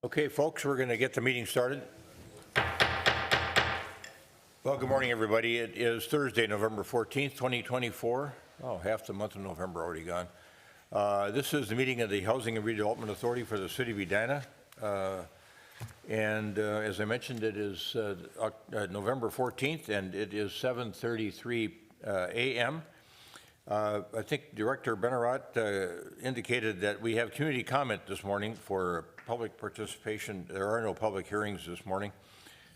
Okay, folks, we're going to get the meeting started. Well, good morning, everybody. It is Thursday, November 14th, 2024. Oh, half the month of November already gone. This is the meeting of the Housing and Redevelopment Authority for the City of Edina. As I mentioned, it is November 14th, and it is 7:33 a.m. I think Director Benarat indicated that we have community comment this morning for public participation. There are no public hearings this morning.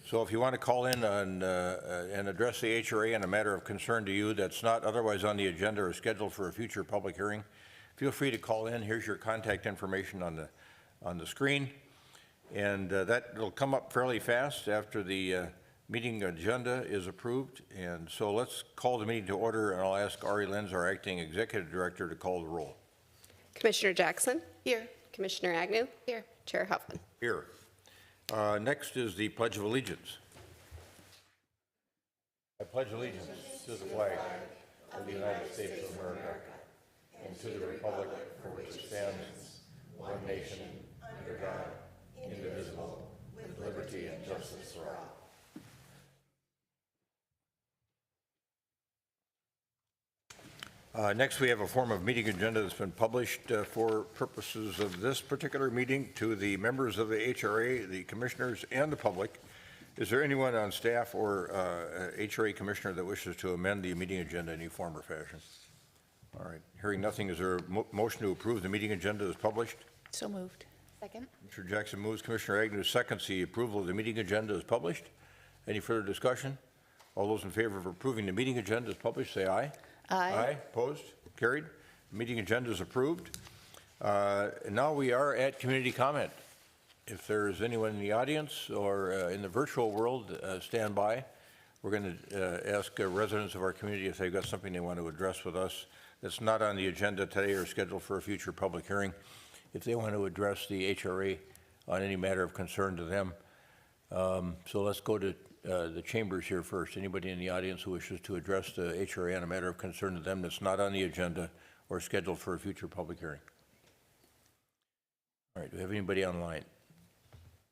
So if you want to call in and address the HRA on a matter of concern to you that's not otherwise on the agenda or scheduled for a future public hearing, feel free to call in. Here's your contact information on the screen. And that will come up fairly fast after the meeting agenda is approved. And so let's call the meeting to order, and I'll ask Ari Lenz, our acting executive director, to call the roll. Commissioner Jackson? Here. Commissioner Agnew? Here. Chair Huffman? Here. Next is the Pledge of Allegiance. I pledge allegiance to the flag of the United States of America and to the republic for which it stands, one nation, under God, indivisible, with liberty and justice for all. Next, we have a form of meeting agenda that's been published for purposes of this particular meeting to the members of the HRA, the commissioners, and the public. Is there anyone on staff or HRA commissioner that wishes to amend the meeting agenda in any form or fashion? All right. Hearing nothing, is there a motion to approve the meeting agenda as published? So moved. Second. Commissioner Jackson moves. Commissioner Agnew seconds the approval of the meeting agenda as published. Any further discussion? All those in favor of approving the meeting agenda as published, say aye. Aye. Opposed? Carried. Meeting agenda is approved. Now we are at community comment. If there's anyone in the audience or in the virtual world, stand by. We're going to ask residents of our community if they've got something they want to address with us that's not on the agenda today or scheduled for a future public hearing. If they want to address the HRA on any matter of concern to them. So let's go to the chambers here first. Anybody in the audience who wishes to address the HRA on a matter of concern to them that's not on the agenda or scheduled for a future public hearing? All right, do we have anybody online?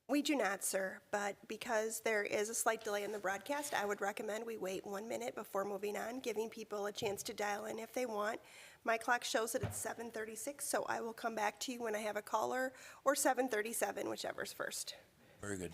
We do not, sir, but because there is a slight delay in the broadcast, I would recommend we wait 1 minute before moving on, giving people a chance to dial in if they want. My clock shows that it's 7:36, so I will come back to you when I have a caller, or 7:37, whichever's first. Very good.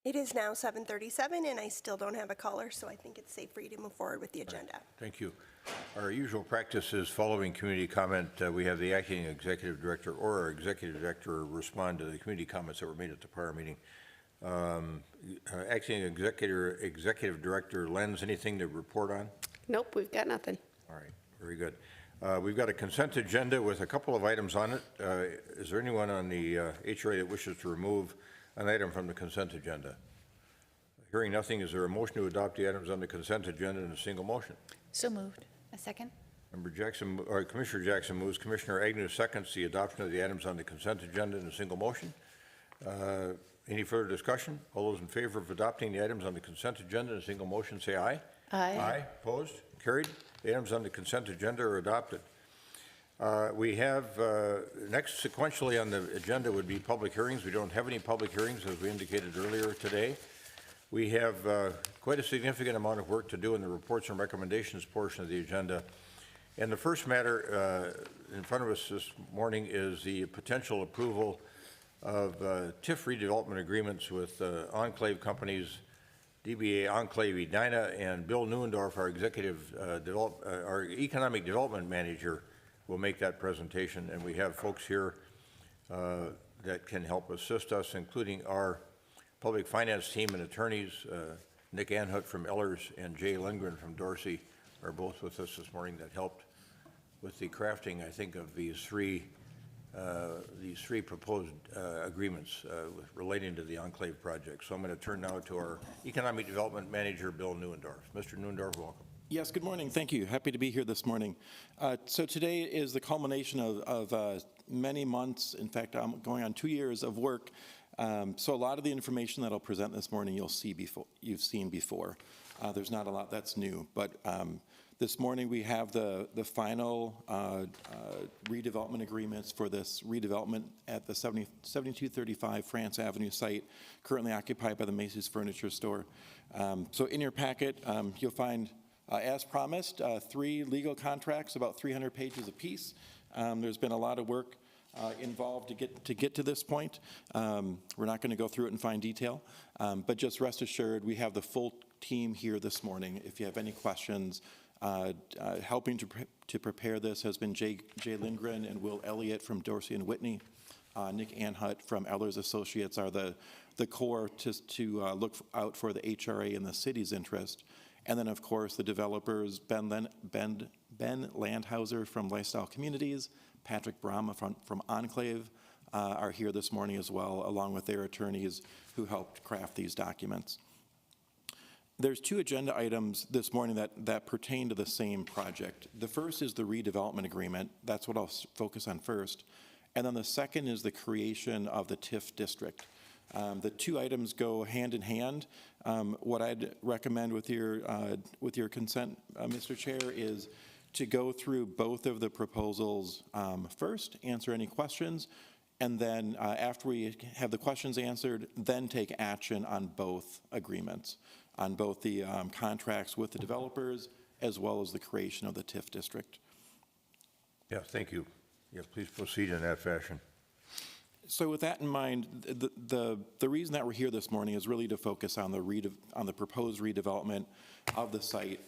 It is now 7:37, and I still don't have a caller, so I think it's safe for you to move forward with the agenda. Right. Thank you. Our usual practice is following community comment, we have the acting executive director or our executive director respond to the community comments that were made at the prior meeting. Acting executive director Lenz, anything to report on? Nope, we've got nothing. All right, very good. We've got a consent agenda with a couple of items on it. Is there anyone on the HRA that wishes to remove an item from the consent agenda? Hearing nothing, is there a motion to adopt the items on the consent agenda in a single motion? So moved. A second. Member Jackson, or Commissioner Jackson moves. Commissioner Agnew seconds the adoption of the items on the consent agenda in a single motion. Any further discussion? All those in favor of adopting the items on the consent agenda in a single motion, say aye. Aye. Aye. Opposed? Carried. The items on the consent agenda are adopted. We have, next sequentially on the agenda would be public hearings. We don't have any public hearings, as we indicated earlier today. We have quite a significant amount of work to do in the reports and recommendations portion of the agenda. And the first matter in front of us this morning is the potential approval of TIF redevelopment agreements with enclave companies, DBA Enclave Edina, and Bill Neuendorf, our our economic development manager, will make that presentation, and we have folks here that can help assist us, including our public finance team and attorneys. Nick Anhut from Ellers and Jay Lindgren from Dorsey are both with us this morning that helped with the crafting, I think, of these three proposed agreements relating to the Enclave project. So I'm going to turn now to our Economic Development Manager, Bill Neuendorf. Mr. Neuendorf, welcome. Yes, good morning. Thank you. Happy to be here this morning. So today is the culmination of many months, in fact, going on 2 years of work. So a lot of the information that I'll present this morning you've seen before. There's not a lot that's new, but this morning we have the final redevelopment agreements for this redevelopment at the 7235 France Avenue site, currently occupied by the Macy's Furniture Store. So in your packet, you'll find, as promised, 3 legal contracts, about 300 pages apiece. There's been a lot of work involved to get to this point. We're not going to go through it in fine detail, but just rest assured we have the full team here this morning. If you have any questions, helping to prepare this has been Jay Lindgren and Will Elliott from Dorsey and Whitney. Nick Anhut from Ellers Associates are the core to look out for the HRA and the city's interest. And then, of course, the developers, Ben Landhauser from Lifestyle Communities, Patrick Brahma from Enclave are here this morning as well, along with their attorneys who helped craft these documents. There's 2 agenda items this morning that pertain to the same project. The first is the redevelopment agreement. That's what I'll focus on first. And then the second is the creation of the TIF district. The 2 items go hand in hand. What I'd recommend with your consent, Mr. Chair, is to go through both of the proposals first, answer any questions, and then after we have the questions answered, then take action on both agreements, on both the contracts with the developers as well as the creation of the TIF district. Yeah, thank you. Yeah, please proceed in that fashion. So with that in mind, the reason that we're here this morning is really to focus on the proposed redevelopment of the site.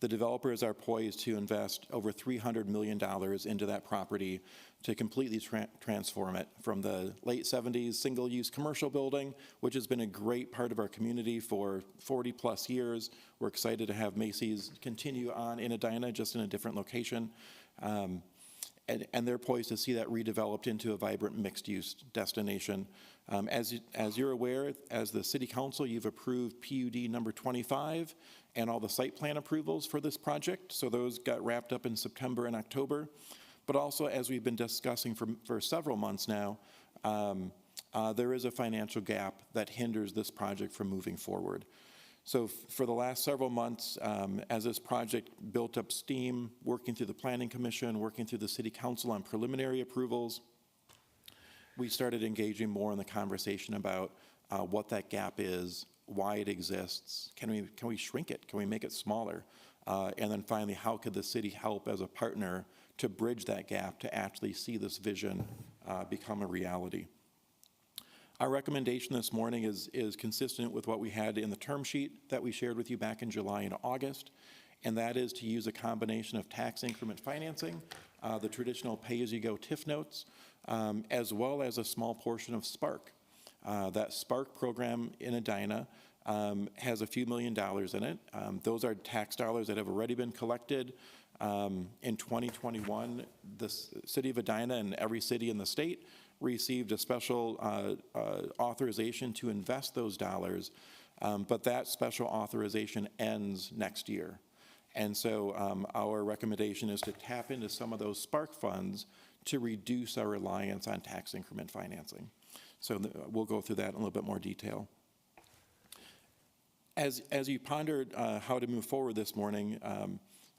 The developers are poised to invest over $300 million into that property to completely transform it from the late 70s single-use commercial building, which has been a great part of our community for 40 plus years. We're excited to have Macy's continue on in Edina, just in a different location. And they're poised to see that redeveloped into a vibrant mixed-use destination. As you're aware, as the City Council, you've approved PUD number 25 and all the site plan approvals for this project. So those got wrapped up in September and October. But also, as we've been discussing for several months now, there is a financial gap that hinders this project from moving forward. So for the last several months, as this project built up steam, working through the Planning Commission, working through the City Council on preliminary approvals, we started engaging more in the conversation about what that gap is, why it exists, can we shrink it, can we make it smaller, and then finally, how could the city help as a partner to bridge that gap to actually see this vision become a reality. Our recommendation this morning is consistent with what we had in the term sheet that we shared with you back in July and August, and that is to use a combination of tax increment financing, the traditional pay-as-you-go TIF notes, as well as a small portion of SPARK. That SPARK program in Edina has a few $1 million in it. Those are tax dollars that have already been collected. In 2021, the city of Edina and every city in the state received a special authorization to invest those dollars, but that special authorization ends next year. And so our recommendation is to tap into some of those SPARK funds to reduce our reliance on tax increment financing. So we'll go through that in a little bit more detail. As you pondered how to move forward this morning,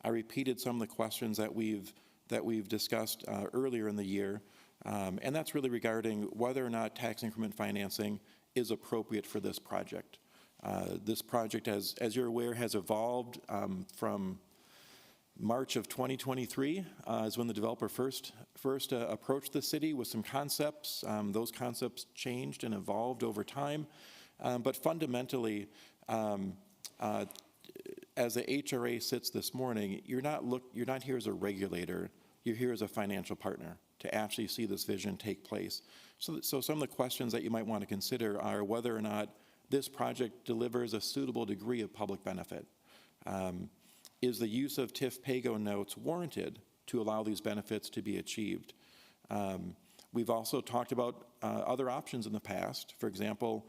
I repeated some of the questions that we've discussed earlier in the year, and that's really regarding whether or not tax increment financing is appropriate for this project. This project, as you're aware, has evolved from March of 2023 is when the developer first approached the city with some concepts. Those concepts changed and evolved over time, but fundamentally, as the HRA sits this morning, you're not here as a regulator you're here as a financial partner to actually see this vision take place. So some of the questions that you might want to consider are whether or not this project delivers a suitable degree of public benefit. Is the use of TIF PAYGO notes warranted to allow these benefits to be achieved? We've also talked about other options in the past. For example,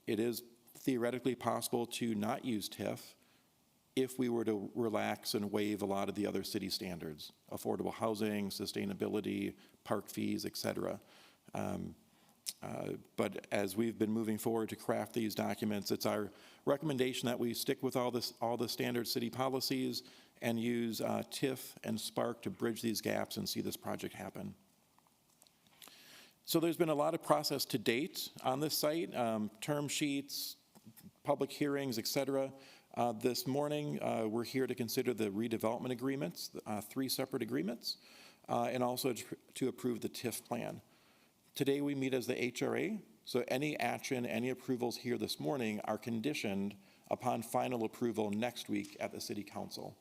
it is theoretically possible to not use TIF if we were to relax and waive a lot of the other city standards, affordable housing, sustainability, park fees, et cetera. But as we've been moving forward to craft these documents, it's our recommendation that we stick with all the standard city policies and use TIF and Spark to bridge these gaps and see this project happen. So there's been a lot of process to date on this site, term sheets, public hearings, et cetera. This morning, we're here to consider the redevelopment agreements, 3 separate agreements, and also to approve the TIF plan. Today, we meet as the HRA, so any action, any approvals here this morning are conditioned upon final approval next week at the City Council.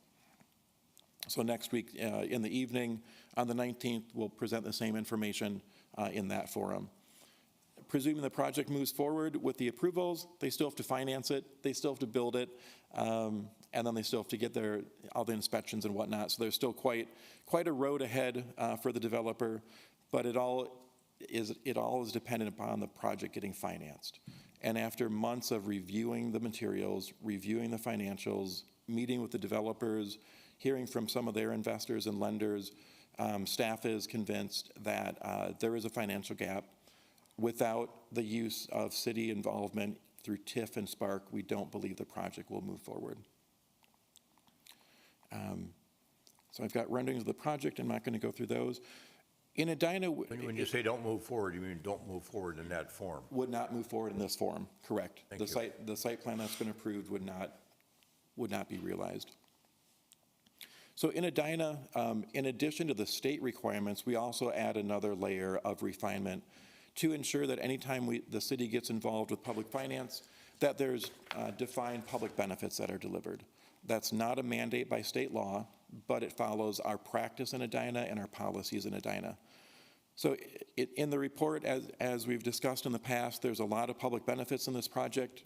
So next week in the evening, on the 19th, we'll present the same information in that forum. Presuming the project moves forward with the approvals, they still have to finance it, they still have to build it, and then they still have to get all the inspections and whatnot. So there's still quite a road ahead for the developer, but it all is dependent upon the project getting financed. And after months of reviewing the materials, reviewing the financials, meeting with the developers, hearing from some of their investors and lenders, staff is convinced that there is a financial gap. Without the use of city involvement through TIF and Spark, we don't believe the project will move forward. So I've got renderings of the project. I'm not going to go through those. In Edina, When you say don't move forward, you mean don't move forward in that form? would not move forward in this form, correct. Thank you. The site plan that's been approved would not be realized. So in Edina, in addition to the state requirements, we also add another layer of refinement to ensure that anytime the city gets involved with public finance, that there's defined public benefits that are delivered. That's not a mandate by state law, but it follows our practice in Edina and our policies in Edina. So in the report, as we've discussed in the past, there's a lot of public benefits in this project.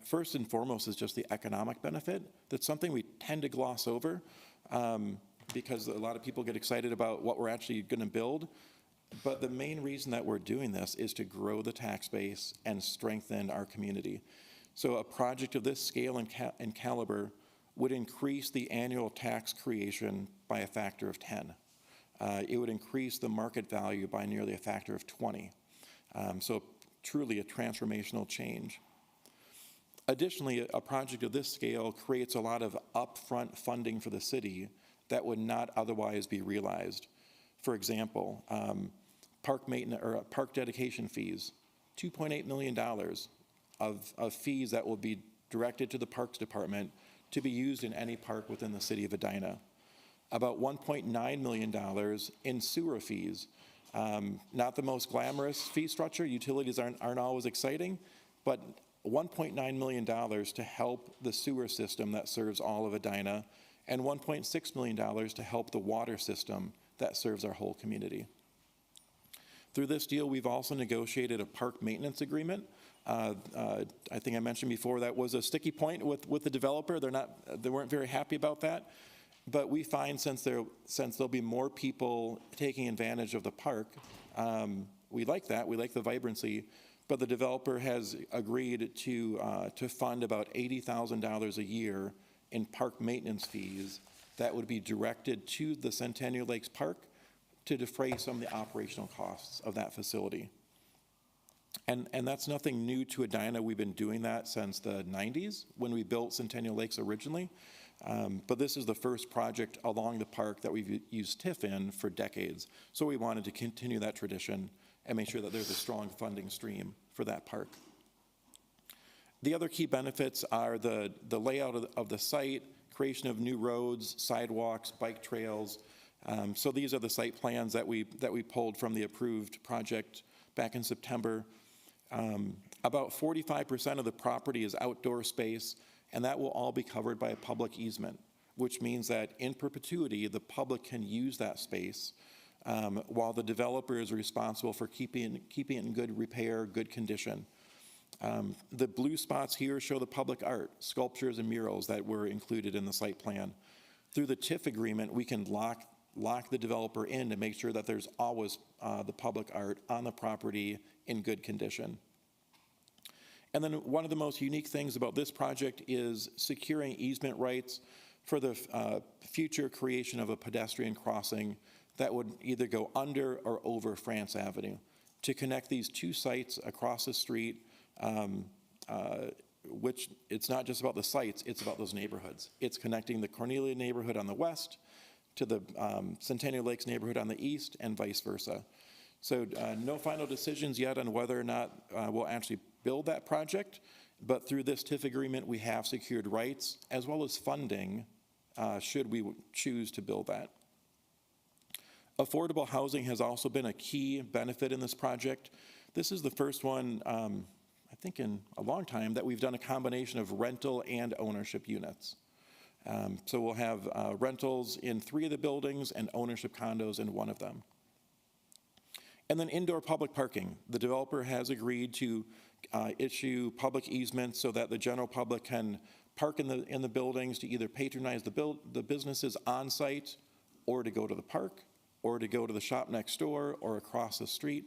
First and foremost is just the economic benefit. That's something we tend to gloss over because a lot of people get excited about what we're actually going to build. But the main reason that we're doing this is to grow the tax base and strengthen our community. So a project of this scale and caliber would increase the annual tax creation by a factor of 10. It would increase the market value by nearly a factor of 20. So truly a transformational change. Additionally, a project of this scale creates a lot of upfront funding for the city that would not otherwise be realized. For example, park maintenance or park dedication fees, $2.8 million of fees that will be directed to the Parks Department to be used in any park within the city of Edina. About $1.9 million in sewer fees. Not the most glamorous fee structure. Utilities aren't always exciting, but $1.9 million to help the sewer system that serves all of Edina, and $1.6 million to help the water system that serves our whole community. Through this deal, we've also negotiated a park maintenance agreement. I think I mentioned before that was a sticky point with the developer. They weren't very happy about that. But we find since there'll be more people taking advantage of the park, we like that. We like the vibrancy. But the developer has agreed to fund about $80,000 a year in park maintenance fees that would be directed to the Centennial Lakes Park to defray some of the operational costs of that facility. And that's nothing new to Edina. We've been doing that since the 90s when we built Centennial Lakes originally. But this is the first project along the park that we've used TIF in for decades. So we wanted to continue that tradition and make sure that there's a strong funding stream for that park. The other key benefits are the layout of the site, creation of new roads, sidewalks, bike trails. So these are the site plans that we pulled from the approved project back in September. About 45% of the property is outdoor space, and that will all be covered by a public easement. which means that in perpetuity, the public can use that space while the developer is responsible for keeping it in good repair, good condition. The blue spots here show the public art, sculptures and murals that were included in the site plan. Through the TIF agreement, we can lock the developer in to make sure that there's always the public art on the property in good condition. And then one of the most unique things about this project is securing easement rights for the future creation of a pedestrian crossing that would either go under or over France Avenue to connect these two sites across the street, which it's not just about the sites, it's about those neighborhoods. It's connecting the Cornelia neighborhood on the west to the Centennial Lakes neighborhood on the east and vice versa. So no final decisions yet on whether or not we'll actually build that project, but through this TIF agreement, we have secured rights as well as funding should we choose to build that. Affordable housing has also been a key benefit in this project. This is the first one, I think in a long time, that we've done a combination of rental and ownership units. So we'll have rentals in 3 of the buildings and ownership condos in 1 of them. And then indoor public parking. The developer has agreed to issue public easements so that the general public can park in the buildings to either patronize the businesses on site, or to go to the park, or to go to the shop next door, or across the street.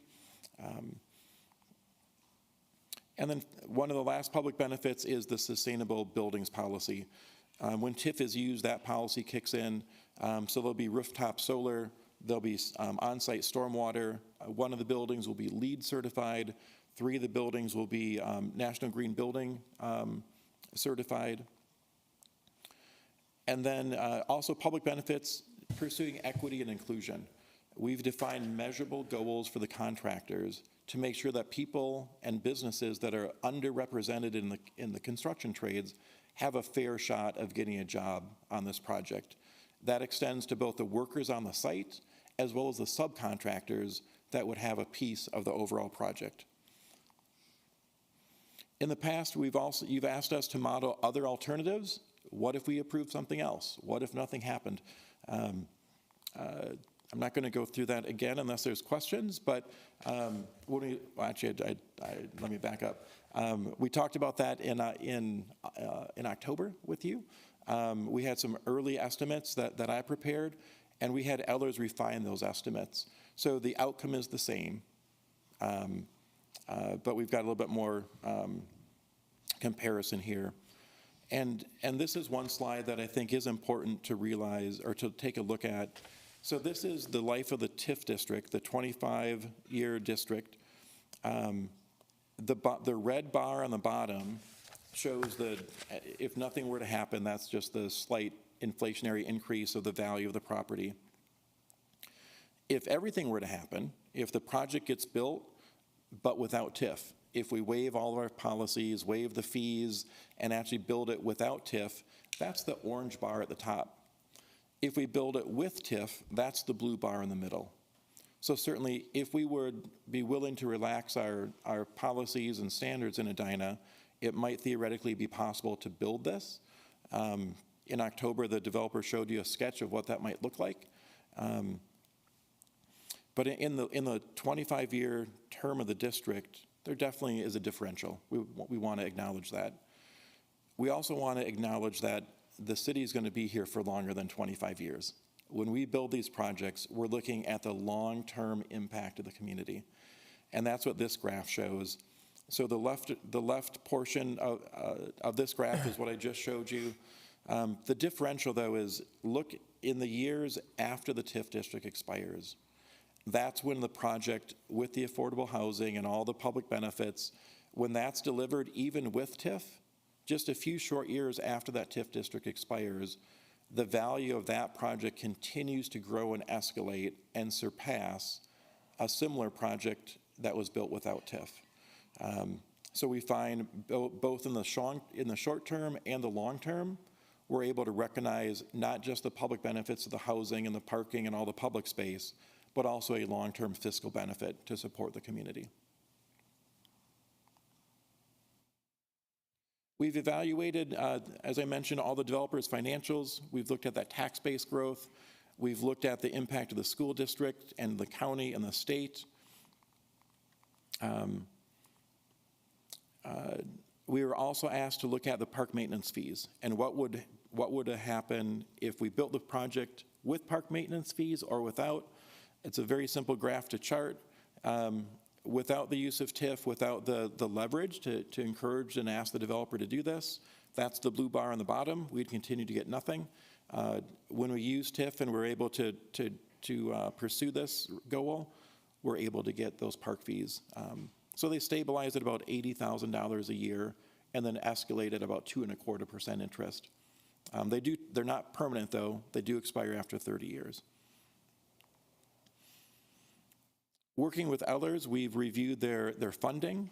And then one of the last public benefits is the sustainable buildings policy. When TIF is used, that policy kicks in. So there'll be rooftop solar, there'll be on-site stormwater. 1 of the buildings will be LEED certified. 3 of the buildings will be National Green Building certified. And then also public benefits, pursuing equity and inclusion. We've defined measurable goals for the contractors to make sure that people and businesses that are underrepresented in the construction trades have a fair shot of getting a job on this project. That extends to both the workers on the site as well as the subcontractors that would have a piece of the overall project. In the past, you've asked us to model other alternatives. What if we approved something else? What if nothing happened? I'm not going to go through that again unless there's questions, but let me back up. We talked about that in October with you. We had some early estimates that I prepared, and we had Ellers refine those estimates. So the outcome is the same, but we've got a little bit more comparison here. And this is one slide that I think is important to realize or to take a look at. So this is the life of the TIF district, the 25-year district. The red bar on the bottom shows if nothing were to happen, that's just the slight inflationary increase of the value of the property. If everything were to happen, if the project gets built but without TIF, if we waive all of our policies, waive the fees, and actually build it without TIF, that's the orange bar at the top. If we build it with TIF, that's the blue bar in the middle. So certainly, if we would be willing to relax our policies and standards in Edina, it might theoretically be possible to build this. In October, the developer showed you a sketch of what that might look like. But in the 25-year term of the district, there definitely is a differential. We want to acknowledge that. We also want to acknowledge that the city is going to be here for longer than 25 years. When we build these projects, we're looking at the long-term impact of the community. And that's what this graph shows. So the left portion of this graph is what I just showed you. The differential, though, is look in the years after the TIF district expires. That's when the project with the affordable housing and all the public benefits, when that's delivered, even with TIF, just a few short years after that TIF district expires, the value of that project continues to grow and escalate and surpass a similar project that was built without TIF. So we find both in the short term and the long term, we're able to recognize not just the public benefits of the housing and the parking and all the public space, but also a long-term fiscal benefit to support the community. We've evaluated, as I mentioned, all the developers' financials. We've looked at that tax base growth. We've looked at the impact of the school district and the county and the state. We were also asked to look at the park maintenance fees and what would happen if we built the project with park maintenance fees or without. It's a very simple graph to chart. Without the use of TIF, without the leverage to encourage and ask the developer to do this, that's the blue bar on the bottom. We'd continue to get nothing. When we use TIF and we're able to pursue this goal, we're able to get those park fees. So they stabilize at about $80,000 a year and then escalate at about 2.25% interest. They're not permanent though. They do expire after 30 years. Working with others, we've reviewed their funding.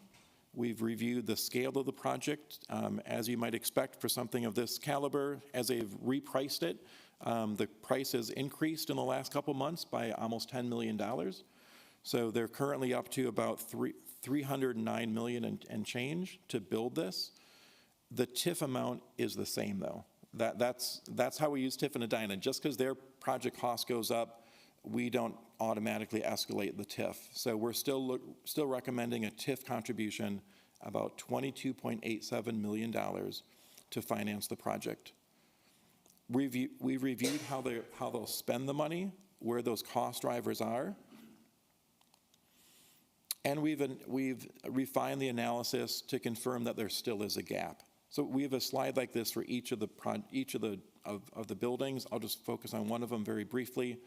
We've reviewed the scale of the project. As you might expect for something of this caliber, as they've repriced it, the price has increased in the last couple months by almost $10 million. So they're currently up to about $309 million and change to build this. The TIF amount is the same though. That's how we use TIF in Edina. Just because their project cost goes up, we don't automatically escalate the TIF. So we're still recommending a TIF contribution about $22.87 million to finance the project. We've reviewed how they'll spend the money, where those cost drivers are, and we've refined the analysis to confirm that there still is a gap. So we have a slide like this for each of the buildings. I'll just focus on one of them very briefly.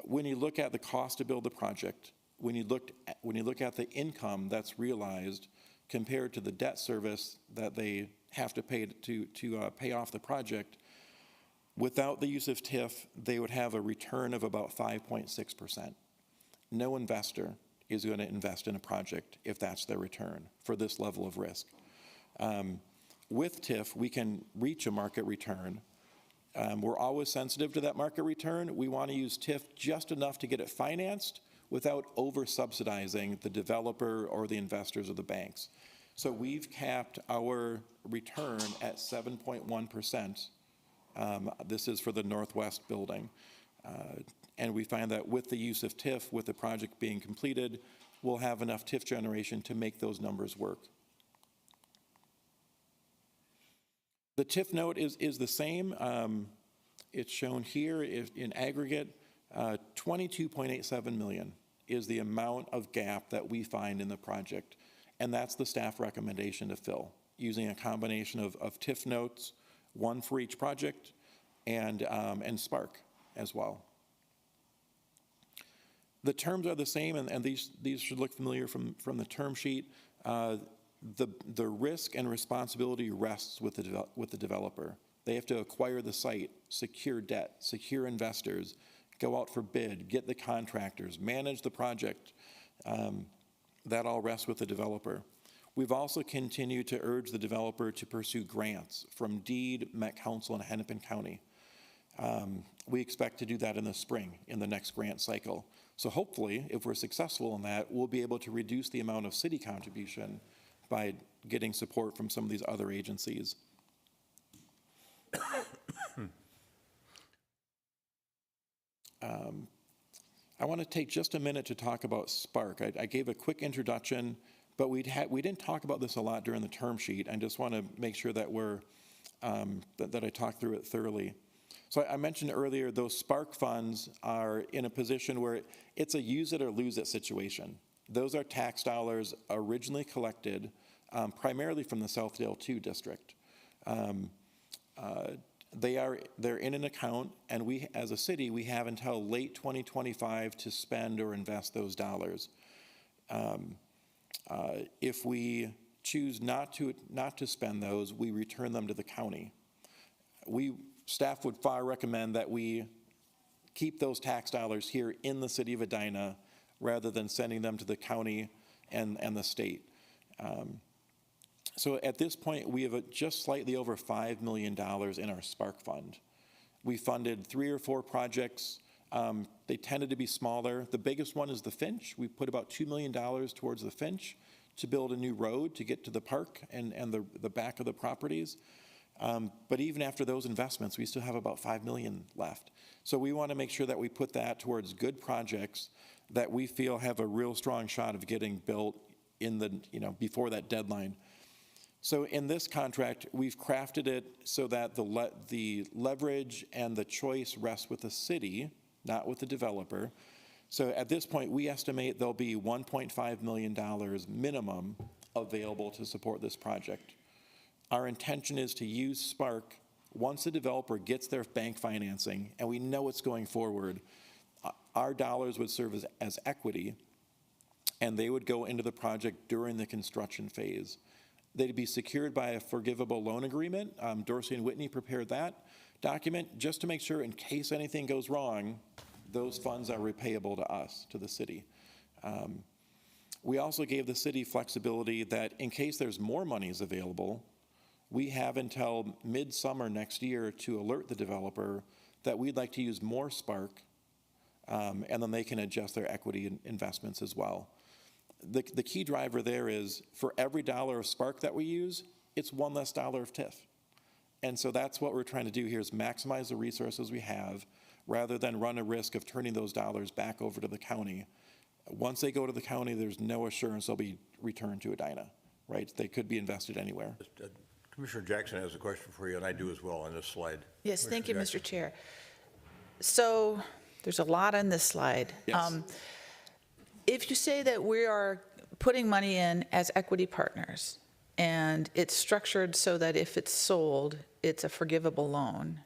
When you look at the cost to build the project, when you look at the income that's realized compared to the debt service that they have to pay to pay off the project, without the use of TIF, they would have a return of about 5.6%. No investor is going to invest in a project if that's their return for this level of risk. With TIF, we can reach a market return. We're always sensitive to that market return. We want to use TIF just enough to get it financed without over-subsidizing the developer or the investors or the banks. So we've capped our return at 7.1%. This is for the Northwest building. And we find that with the use of TIF, with the project being completed, we'll have enough TIF generation to make those numbers work. The TIF note is the same. It's shown here in aggregate. 22.87 million is the amount of gap that we find in the project. And that's the staff recommendation to fill, using a combination of TIF notes, one for each project, and Spark as well. The terms are the same, and these should look familiar from the term sheet. The risk and responsibility rests with the developer. They have to acquire the site, secure debt, secure investors, go out for bid, get the contractors, manage the project. That all rests with the developer. We've also continued to urge the developer to pursue grants from DEED, Met Council, and Hennepin County. We expect to do that in the spring, in the next grant cycle. So hopefully, if we're successful in that, we'll be able to reduce the amount of city contribution by getting support from some of these other agencies. I want to take just a minute to talk about Spark. I gave a quick introduction, but we didn't talk about this a lot during the term sheet. I just want to make sure that that I talk through it thoroughly. So I mentioned earlier, those Spark funds are in a position where it's a use it or lose it situation. Those are tax dollars originally collected primarily from the Southdale 2 district. They're in an account, and we, as a city, we have until late 2025 to spend or invest those dollars. If we choose not to spend those, we return them to the county. Staff would far recommend that we keep those tax dollars here in the city of Edina rather than sending them to the county and the state. So at this point, we have just slightly over $5 million in our Spark fund. We funded 3 or 4 projects. They tended to be smaller. The biggest one is the Finch. We put about $2 million towards the Finch to build a new road to get to the park and the back of the properties. But even after those investments, we still have about $5 million left. So we want to make sure that we put that towards good projects that we feel have a real strong shot of getting built in the, before that deadline. So in this contract, we've crafted it so that the leverage and the choice rests with the city, not with the developer. So at this point, we estimate there'll be $1.5 million minimum available to support this project. Our intention is to use Spark once the developer gets their bank financing, and we know it's going forward. Our dollars would serve as equity, and they would go into the project during the construction phase. They'd be secured by a forgivable loan agreement. Dorsey and Whitney prepared that document just to make sure in case anything goes wrong, those funds are repayable to us, to the city. We also gave the city flexibility that in case there's more monies available, we have until midsummer next year to alert the developer that we'd like to use more Spark, and then they can adjust their equity investments as well. The key driver there is for every dollar of Spark that we use, it's one less dollar of TIF. And so that's what we're trying to do here is maximize the resources we have rather than run a risk of turning those dollars back over to the county. Once they go to the county, there's no assurance they'll be returned to Edina, right? They could be invested anywhere. Commissioner Jackson has a question for you, and I do as well on this slide. Yes, thank you, Commissioner Mr. Chair. So there's a lot on this slide. Yes. If you say that we are putting money in as equity partners, and it's structured so that if it's sold, it's a forgivable loan,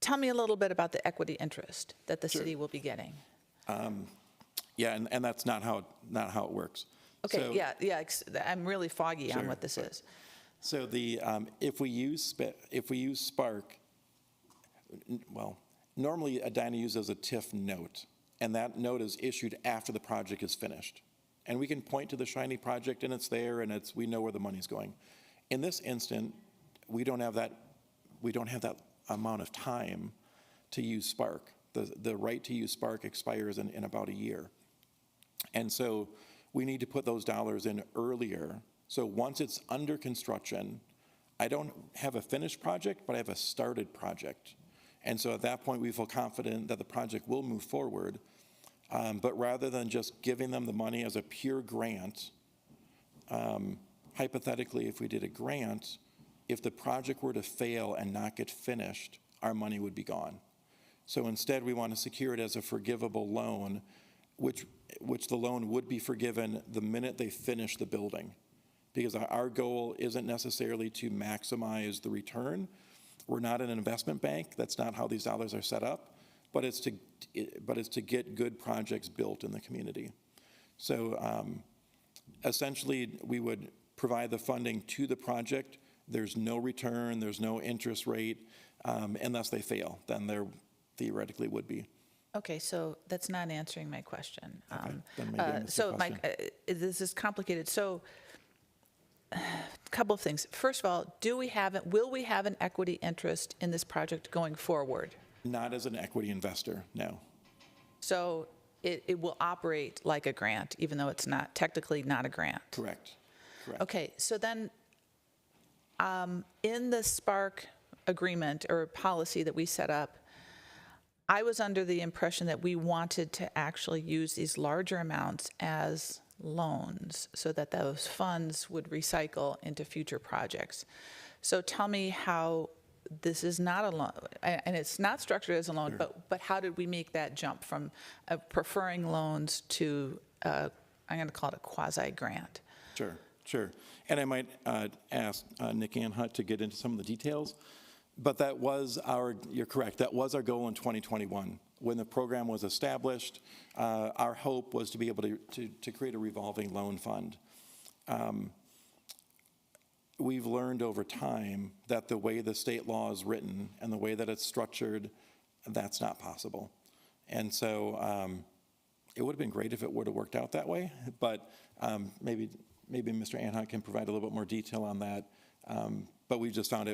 tell me a little bit about the equity interest that the city will be getting. Yeah, and that's not how it works. Okay, So- yeah, I'm really foggy on Sure. what this is. So if we use Spark, well, normally Edina uses a TIF note, and that note is issued after the project is finished. And we can point to the shiny project, and it's there, and we know where the money's going. In this instant, we don't have that amount of time to use Spark. The right to use Spark expires in about a year. And so we need to put those dollars in earlier. So once it's under construction, I don't have a finished project, but I have a started project. And so at that point, we feel confident that the project will move forward. But rather than just giving them the money as a pure grant, hypothetically, if we did a grant, if the project were to fail and not get finished, our money would be gone. So instead, we want to secure it as a forgivable loan, which the loan would be forgiven the minute they finish the building. Because our goal isn't necessarily to maximize the return. We're not an investment bank. That's not how these dollars are set up. But it's to get good projects built in the community. So essentially, we would provide the funding to the project. There's no return. There's no interest rate unless they fail. Then there theoretically would be. Okay, so that's not answering my question. then maybe I missed your question. This is complicated. So a couple of things. First of all, will we have an equity interest in this project going forward? Not as an equity investor, no. So it will operate like a grant, even though it's not technically not a grant? Correct. Okay, so then in the Spark agreement or policy that we set up, I was under the impression that we wanted to actually use these larger amounts as loans so that those funds would recycle into future projects. So tell me how this is not a loan, and it's not structured as a loan, but how did we make that jump from preferring loans to, I'm going to call it a quasi-grant? Sure. And I might ask Nick Anhut to get into some of the details. But you're correct, that was our goal in 2021. When the program was established, our hope was to be able to create a revolving loan fund. We've learned over time that the way the state law is written and the way that it's structured, that's not possible. And so it would have been great if it would have worked out that way, but maybe Mr. Anhut can provide a little bit more detail on that. But we've just found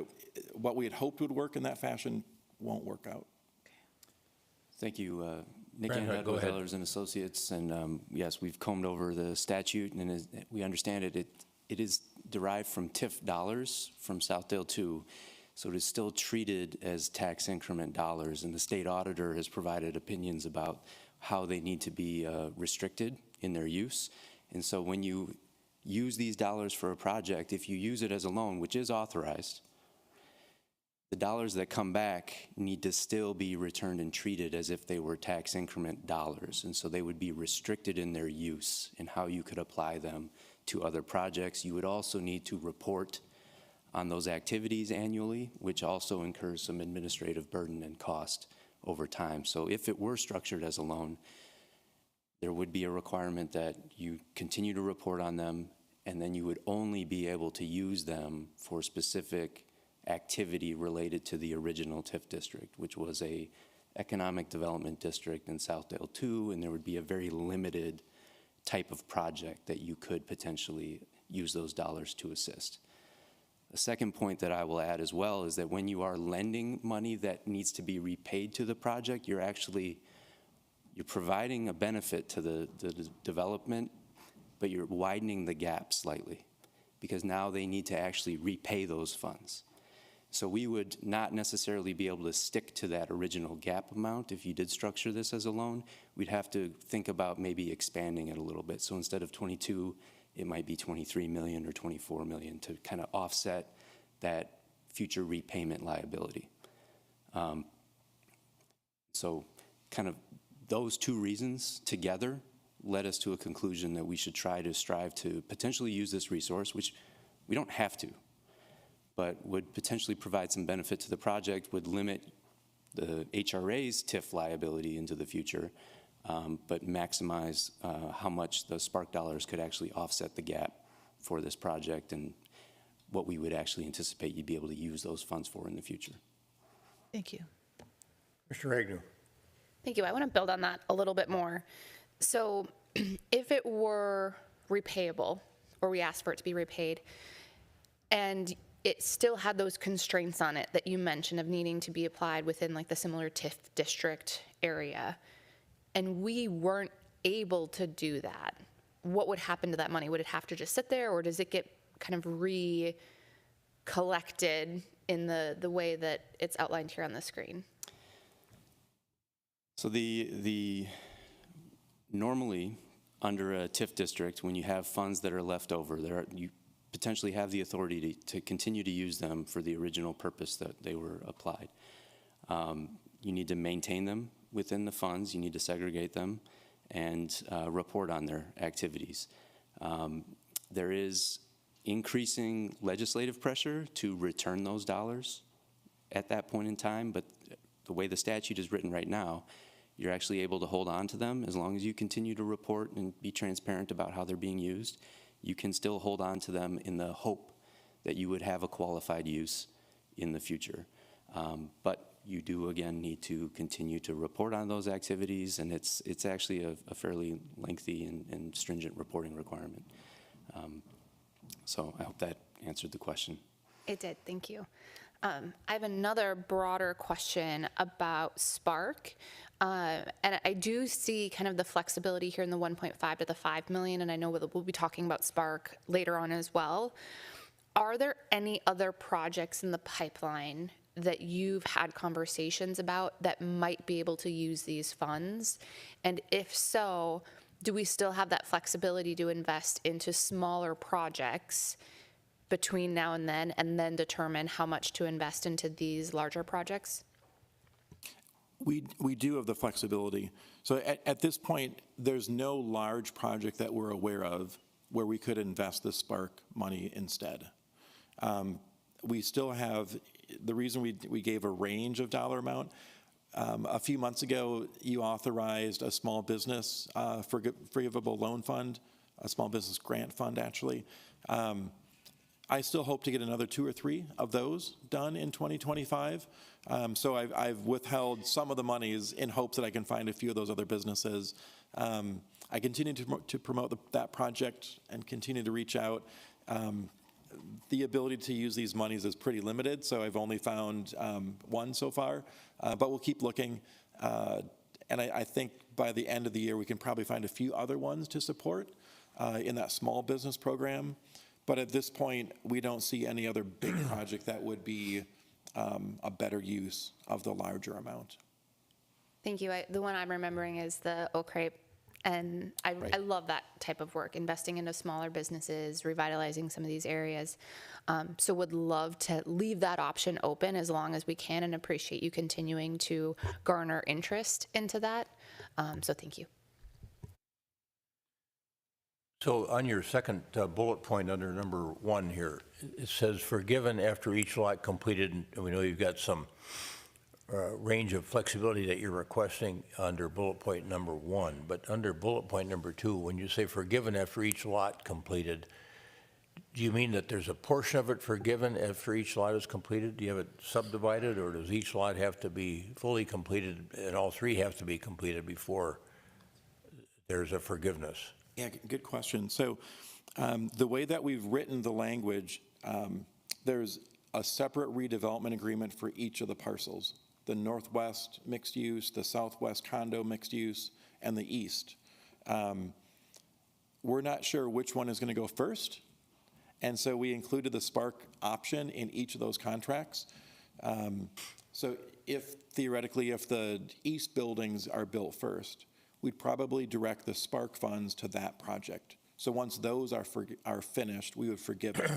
what we had hoped would work in that fashion won't work out. Thank you, Nick Reinhardt, Anhud go with ahead. Ehlers and Associates, and yes, we've combed over the statute, and as we understand it, it is derived from TIF dollars from Southdale 2, so it is still treated as tax increment dollars, and the state auditor has provided opinions about how they need to be restricted in their use. And so when you use these dollars for a project, if you use it as a loan, which is authorized, the dollars that come back need to still be returned and treated as if they were tax increment dollars. And so they would be restricted in their use and how you could apply them to other projects. You would also need to report on those activities annually, which also incurs some administrative burden and cost over time. So if it were structured as a loan, there would be a requirement that you continue to report on them, and then you would only be able to use them for specific activity related to the original TIF district, which was a economic development district in Southdale 2, and there would be a very limited type of project that you could potentially use those dollars to assist. The second point that I will add as well is that when you are lending money that needs to be repaid to the project, you're providing a benefit to the development, but you're widening the gap slightly because now they need to actually repay those funds. So we would not necessarily be able to stick to that original gap amount if you did structure this as a loan. We'd have to think about maybe expanding it a little bit. So instead of 22, it might be 23 million or 24 million to kind of offset that future repayment liability. So kind of those two reasons together led us to a conclusion that we should try to strive to potentially use this resource, which we don't have to, but would potentially provide some benefit to the project, would limit the HRA's TIF liability into the future, but maximize how much the Spark dollars could actually offset the gap for this project and what we would actually anticipate you'd be able to use those funds for in the future. Thank you. Mr. Agnew. Thank you. I want to build on that a little bit more. So if it were repayable, or we asked for it to be repaid, and it still had those constraints on it that you mentioned of needing to be applied within like the similar TIF district area, and we weren't able to do that, what would happen to that money? Would it have to just sit there, or does it get kind of re-collected in the way that it's outlined here on the screen? So normally under a TIF district, when you have funds that are left over, you potentially have the authority to continue to use them for the original purpose that they were applied. You need to maintain them within the funds, you need to segregate them, and report on their activities. There is increasing legislative pressure to return those dollars at that point in time, but the way the statute is written right now, you're actually able to hold on to them as long as you continue to report and be transparent about how they're being used. You can still hold on to them in the hope that you would have a qualified use in the future. But you do, again, need to continue to report on those activities, and it's actually a fairly lengthy and stringent reporting requirement. So I hope that answered the question. It did. Thank you. I have another broader question about Spark. And I do see kind of the flexibility here in the 1.5 to the 5 million, and I know we'll be talking about Spark later on as well. Are there any other projects in the pipeline that you've had conversations about that might be able to use these funds? And if so, do we still have that flexibility to invest into smaller projects between now and then determine how much to invest into these larger projects? We do have the flexibility. So at this point, there's no large project that we're aware of where we could invest the Spark money instead. We still have, the reason we gave a range of dollar amount, a few months ago, you authorized a small business forgivable loan fund, a small business grant fund, actually. I still hope to get another 2 or 3 of those done in 2025. So I've withheld some of the monies in hopes that I can find a few of those other businesses. I continue to promote that project and continue to reach out. The ability to use these monies is pretty limited, so I've only found one so far, but we'll keep looking. And I think by the end of the year, we can probably find a few other ones to support in that small business program. But at this point, we don't see any other big project that would be a better use of the larger amount. Thank you. The one I'm remembering is the Oak Crepe, and I love that type of work, investing into smaller businesses, revitalizing some of these areas. So would love to leave that option open as long as we can, and appreciate you continuing to garner interest into that. So thank you. So on your second bullet point under number 1 here, it says forgiven after each lot completed, and we know you've got some range of flexibility that you're requesting under bullet point number 1, but under bullet point number 2, when you say forgiven after each lot completed, do you mean that there's a portion of it forgiven after each lot is completed? Do you have it subdivided, or does each lot have to be fully completed and all 3 have to be completed before there's a forgiveness? Yeah, good question. So the way that we've written the language, there's a separate redevelopment agreement for each of the parcels: the northwest mixed use, the southwest condo mixed use, and the east. We're not sure which one is going to go first, and so we included the Spark option in each of those contracts. So theoretically, if the east buildings are built first, we'd probably direct the Spark funds to that project. So once those are finished, we would forgive it.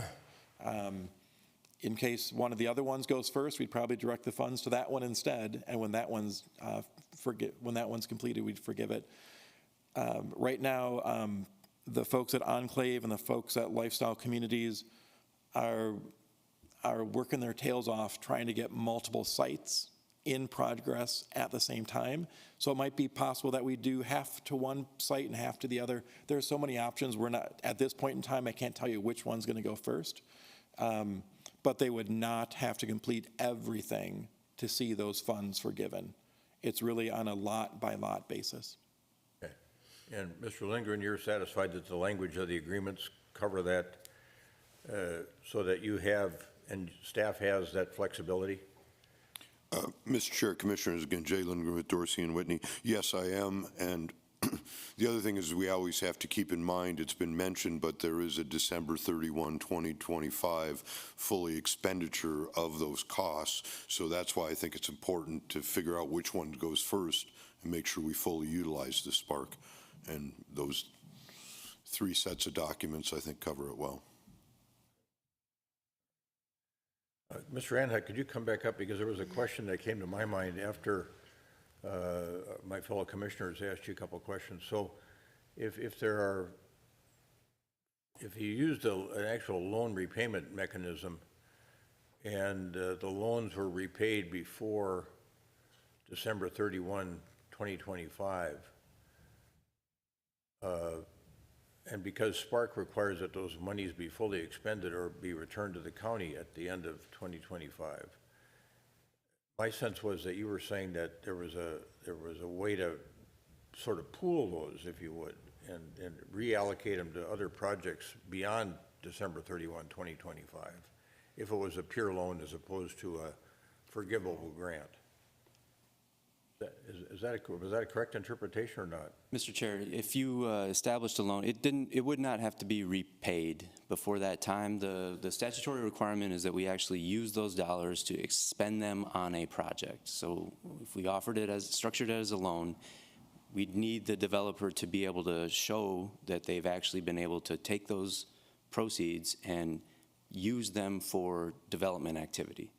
In case one of the other ones goes first, we'd probably direct the funds to that one instead, and when that one's completed, we'd forgive it. Right now, the folks at Enclave and the folks at Lifestyle Communities are working their tails off trying to get multiple sites in progress at the same time. So it might be possible that we do half to one site and half to the other. There are so many options. We're not, at this point in time, I can't tell you which one's going to go first. But they would not have to complete everything to see those funds forgiven. It's really on a lot-by-lot basis. Okay. And Mr. Lindgren, you're satisfied that the language of the agreements cover that so that you have and staff has that flexibility? Mr. Chair, Commissioners, again, Jay Lindgren with Dorsey and Whitney. Yes, I am. And the other thing is we always have to keep in mind, it's been mentioned, but there is a December 31, 2025 fully expenditure of those costs. So that's why I think it's important to figure out which one goes first and make sure we fully utilize the Spark. And those 3 sets of documents, I think, cover it well. Mr. Anhut, could you come back up, because there was a question that came to my mind after my fellow commissioners asked you a couple of questions. So if you used an actual loan repayment mechanism and the loans were repaid before December 31, 2025, and because Spark requires that those monies be fully expended or be returned to the county at the end of 2025, my sense was that you were saying that there was a way to sort of pool those, if you would, and reallocate them to other projects beyond December 31, 2025, if it was a pure loan as opposed to a forgivable grant. Was that a correct interpretation or not? Mr. Chair, if you established a loan, it would not have to be repaid before that time. The statutory requirement is that we actually use those dollars to expend them on a project. So if we structured it as a loan, we'd need the developer to be able to show that they've actually been able to take those proceeds and use them for development activity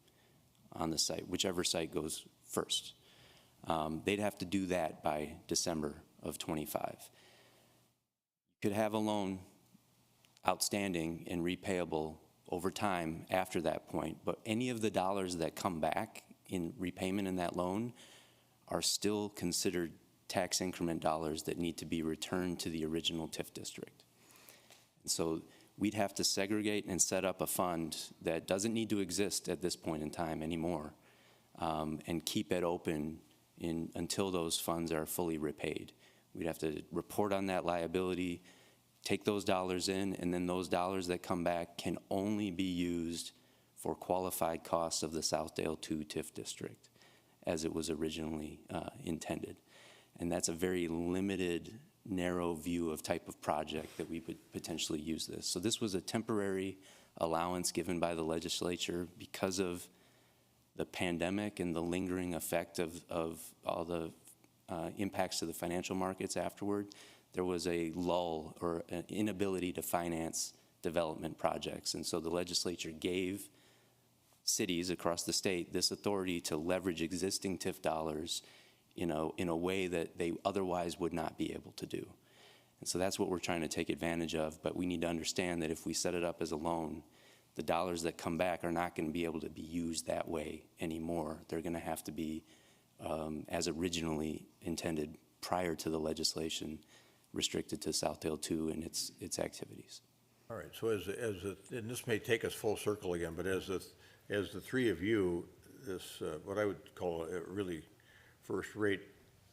on the site, whichever site goes first. They'd have to do that by December of 25. You could have a loan outstanding and repayable over time after that point, but any of the dollars that come back in repayment in that loan are still considered tax increment dollars that need to be returned to the original TIF district. And so we'd have to segregate and set up a fund that doesn't need to exist at this point in time anymore, and keep it open until those funds are fully repaid. We'd have to report on that liability, take those dollars in, and then those dollars that come back can only be used for qualified costs of the Southdale 2 TIF district as it was originally intended. And that's a very limited, narrow view of type of project that we would potentially use this. So this was a temporary allowance given by the legislature because of the pandemic and the lingering effect of all the impacts to the financial markets afterward. There was a lull or an inability to finance development projects. And so the legislature gave cities across the state this authority to leverage existing TIF dollars, in a way that they otherwise would not be able to do. And so that's what we're trying to take advantage of, but we need to understand that if we set it up as a loan, the dollars that come back are not going to be able to be used that way anymore. They're going to have to be, as originally intended prior to the legislation, restricted to Southdale 2 and its activities. All right, so and this may take us full circle again, but as the three of you, this, what I would call a really first-rate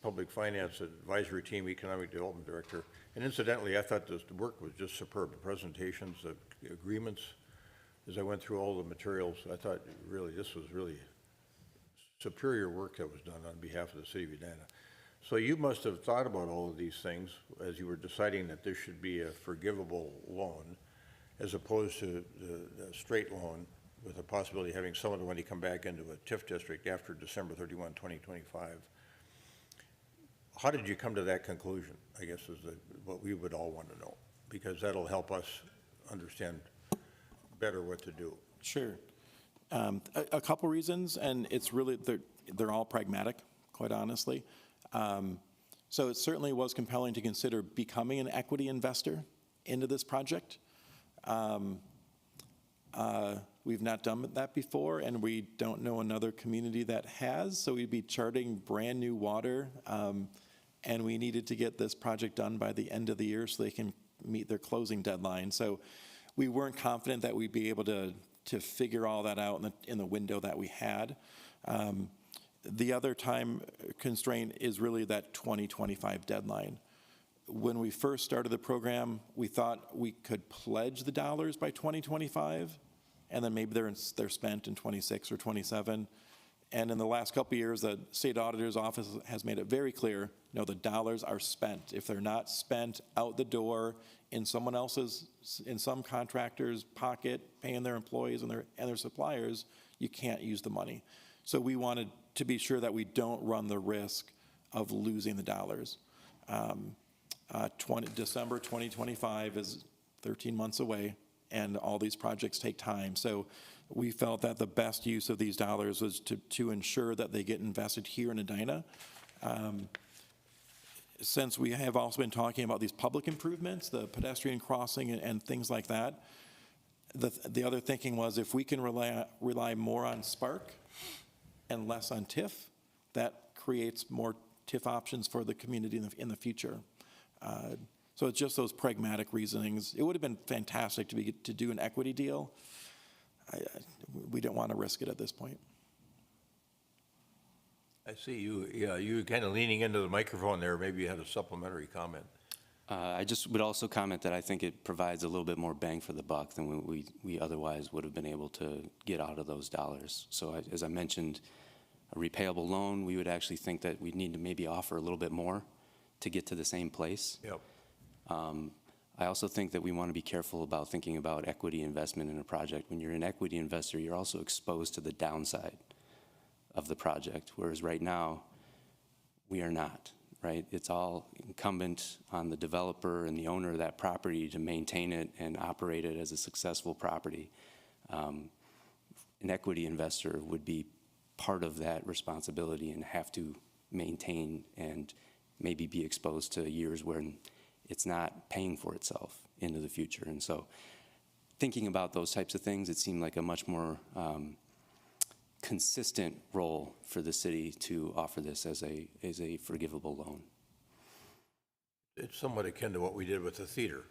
public finance advisory team, economic development director, and incidentally, I thought the work was just superb. The presentations, the agreements, as I went through all the materials, I thought really this was really superior work that was done on behalf of the city of Edina. So you must have thought about all of these things as you were deciding that this should be a forgivable loan as opposed to the straight loan with the possibility of having some of the money come back into a TIF district after December 31, 2025. How did you come to that conclusion, I guess, is what we would all want to know, because that'll help us understand better what to do. Sure. A couple reasons, and it's really, they're all pragmatic, quite honestly. So it certainly was compelling to consider becoming an equity investor into this project. We've not done that before, and we don't know another community that has, so we'd be charting brand new water, and we needed to get this project done by the end of the year so they can meet their closing deadline. So we weren't confident that we'd be able to figure all that out in the window that we had. The other time constraint is really that 2025 deadline. When we first started the program, we thought we could pledge the dollars by 2025, and then maybe they're spent in 26 or 27. And in the last couple of years, the state auditor's office has made it very clear, no, the dollars are spent. If they're not spent out the door in someone else's, in some contractor's pocket, paying their employees and their suppliers, you can't use the money. So we wanted to be sure that we don't run the risk of losing the dollars. December 2025 is 13 months away, and all these projects take time. So we felt that the best use of these dollars was to ensure that they get invested here in Edina. Since we have also been talking about these public improvements, the pedestrian crossing and things like that, the other thinking was if we can rely more on Spark and less on TIF, that creates more TIF options for the community in the future. So it's just those pragmatic reasonings. It would have been fantastic to do an equity deal. We don't want to risk it at this point. I see you, yeah, you kind of leaning into the microphone there. Maybe you had a supplementary comment. I just would also comment that I think it provides a little bit more bang for the buck than we otherwise would have been able to get out of those dollars. So as I mentioned, a repayable loan, we would actually think that we'd need to maybe offer a little bit more to get to the same place. Yep. I also think that we want to be careful about thinking about equity investment in a project. When you're an equity investor, you're also exposed to the downside of the project, whereas right now, we are not, right? It's all incumbent on the developer and the owner of that property to maintain it and operate it as a successful property. An equity investor would be part of that responsibility and have to maintain and maybe be exposed to years when it's not paying for itself into the future. And so thinking about those types of things, it seemed like a much more consistent role for the city to offer this as a forgivable loan. It's somewhat akin to what we did with the theater.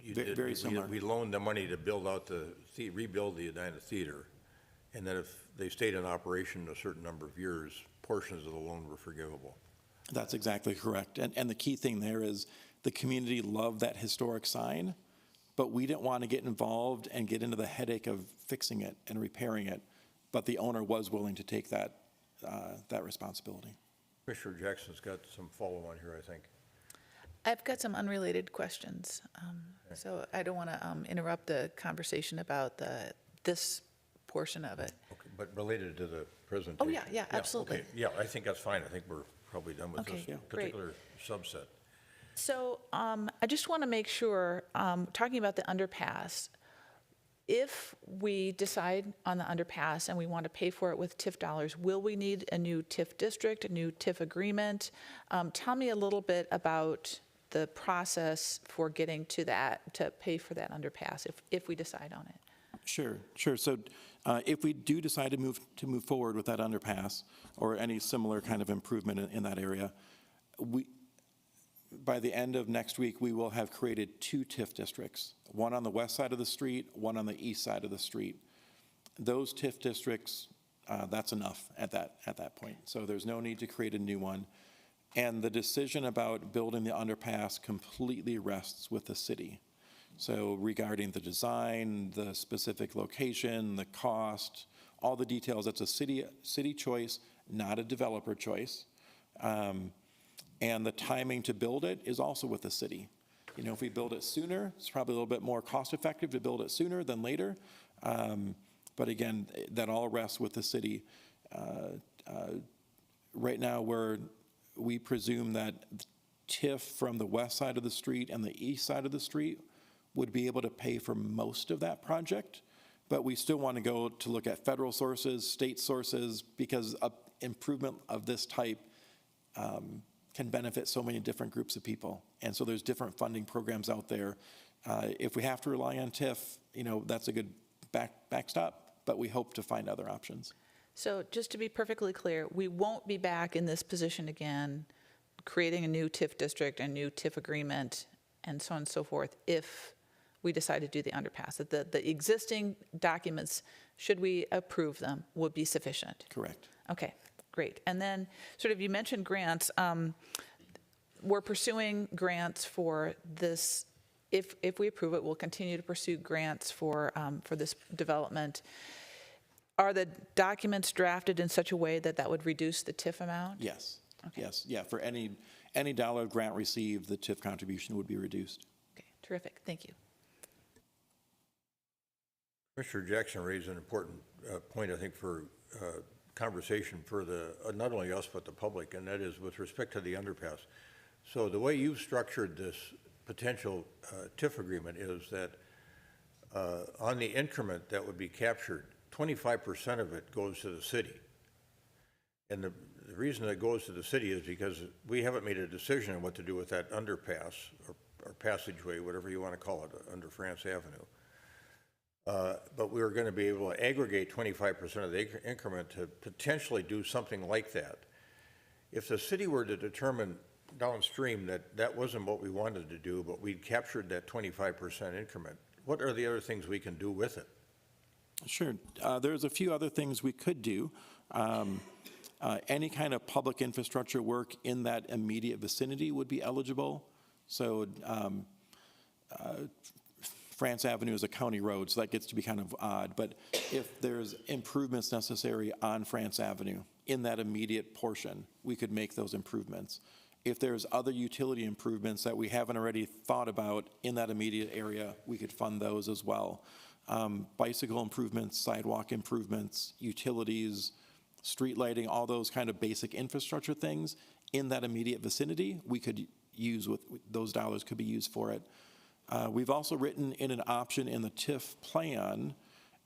Very similar. We loaned the money to build out rebuild the Edina Theater, and then if they stayed in operation a certain number of years, portions of the loan were forgivable. That's exactly correct. And the key thing there is the community loved that historic sign, but we didn't want to get involved and get into the headache of fixing it and repairing it. But the owner was willing to take that responsibility. Commissioner Jackson's got some follow-on here, I think. I've got some unrelated questions, so I don't want to interrupt the conversation about this portion of it. Okay, but related to the presentation. Oh, yeah, absolutely. Okay. Yeah, I think that's fine. I think we're probably done with Okay, this yeah, great. particular subset. So I just want to make sure, talking about the underpass, if we decide on the underpass and we want to pay for it with TIF dollars, will we need a new TIF district, a new TIF agreement? Tell me a little bit about the process for getting to that, to pay for that underpass, if we decide on it. Sure. So if we do decide to move forward with that underpass or any similar kind of improvement in that area, by the end of next week, we will have created 2 TIF districts, one on the west side of the street, one on the east side of the street. Those TIF districts, that's enough at that point. So there's no need to create a new one. And the decision about building the underpass completely rests with the city. So regarding the design, the specific location, the cost, all the details, that's a city choice, not a developer choice. And the timing to build it is also with the city. You know, if we build it sooner, it's probably a little bit more cost-effective to build it sooner than later. But again, that all rests with the city. Right now, we presume that TIF from the west side of the street and the east side of the street would be able to pay for most of that project. But we still want to go to look at federal sources, state sources, because improvement of this type can benefit so many different groups of people. And so there's different funding programs out there. If we have to rely on TIF, you know, that's a good backstop, but we hope to find other options. So just to be perfectly clear, we won't be back in this position again, creating a new TIF district, a new TIF agreement, and so on and so forth, if we decide to do the underpass. That the existing documents, should we approve them, would be sufficient. Correct. Okay, great. And then, sort of, you mentioned grants. We're pursuing grants for this. If we approve it, we'll continue to pursue grants for this development. Are the documents drafted in such a way that that would reduce the TIF amount? Yes. Okay. Yes. Yeah. For any dollar grant received, the TIF contribution would be reduced. Okay, terrific. Thank you. Commissioner Jackson raised an important point, I think, for conversation for not only us but the public, and that is with respect to the underpass. So the way you've structured this potential TIF agreement is that on the increment that would be captured, 25% of it goes to the city. And the reason it goes to the city is because we haven't made a decision on what to do with that underpass or passageway, whatever you want to call it, under France Avenue. But we were going to be able to aggregate 25% of the increment to potentially do something like that. If the city were to determine downstream that that wasn't what we wanted to do, but we'd captured that 25% increment, what are the other things we can do with it? Sure. There's a few other things we could do. Any kind of public infrastructure work in that immediate vicinity would be eligible. So France Avenue is a county road, so that gets to be kind of odd. But if there's improvements necessary on France Avenue in that immediate portion, we could make those improvements. If there's other utility improvements that we haven't already thought about in that immediate area, we could fund those as well. Bicycle improvements, sidewalk improvements, utilities, street lighting, all those kind of basic infrastructure things in that immediate vicinity, we could use those dollars could be used for it. We've also written in an option in the TIF plan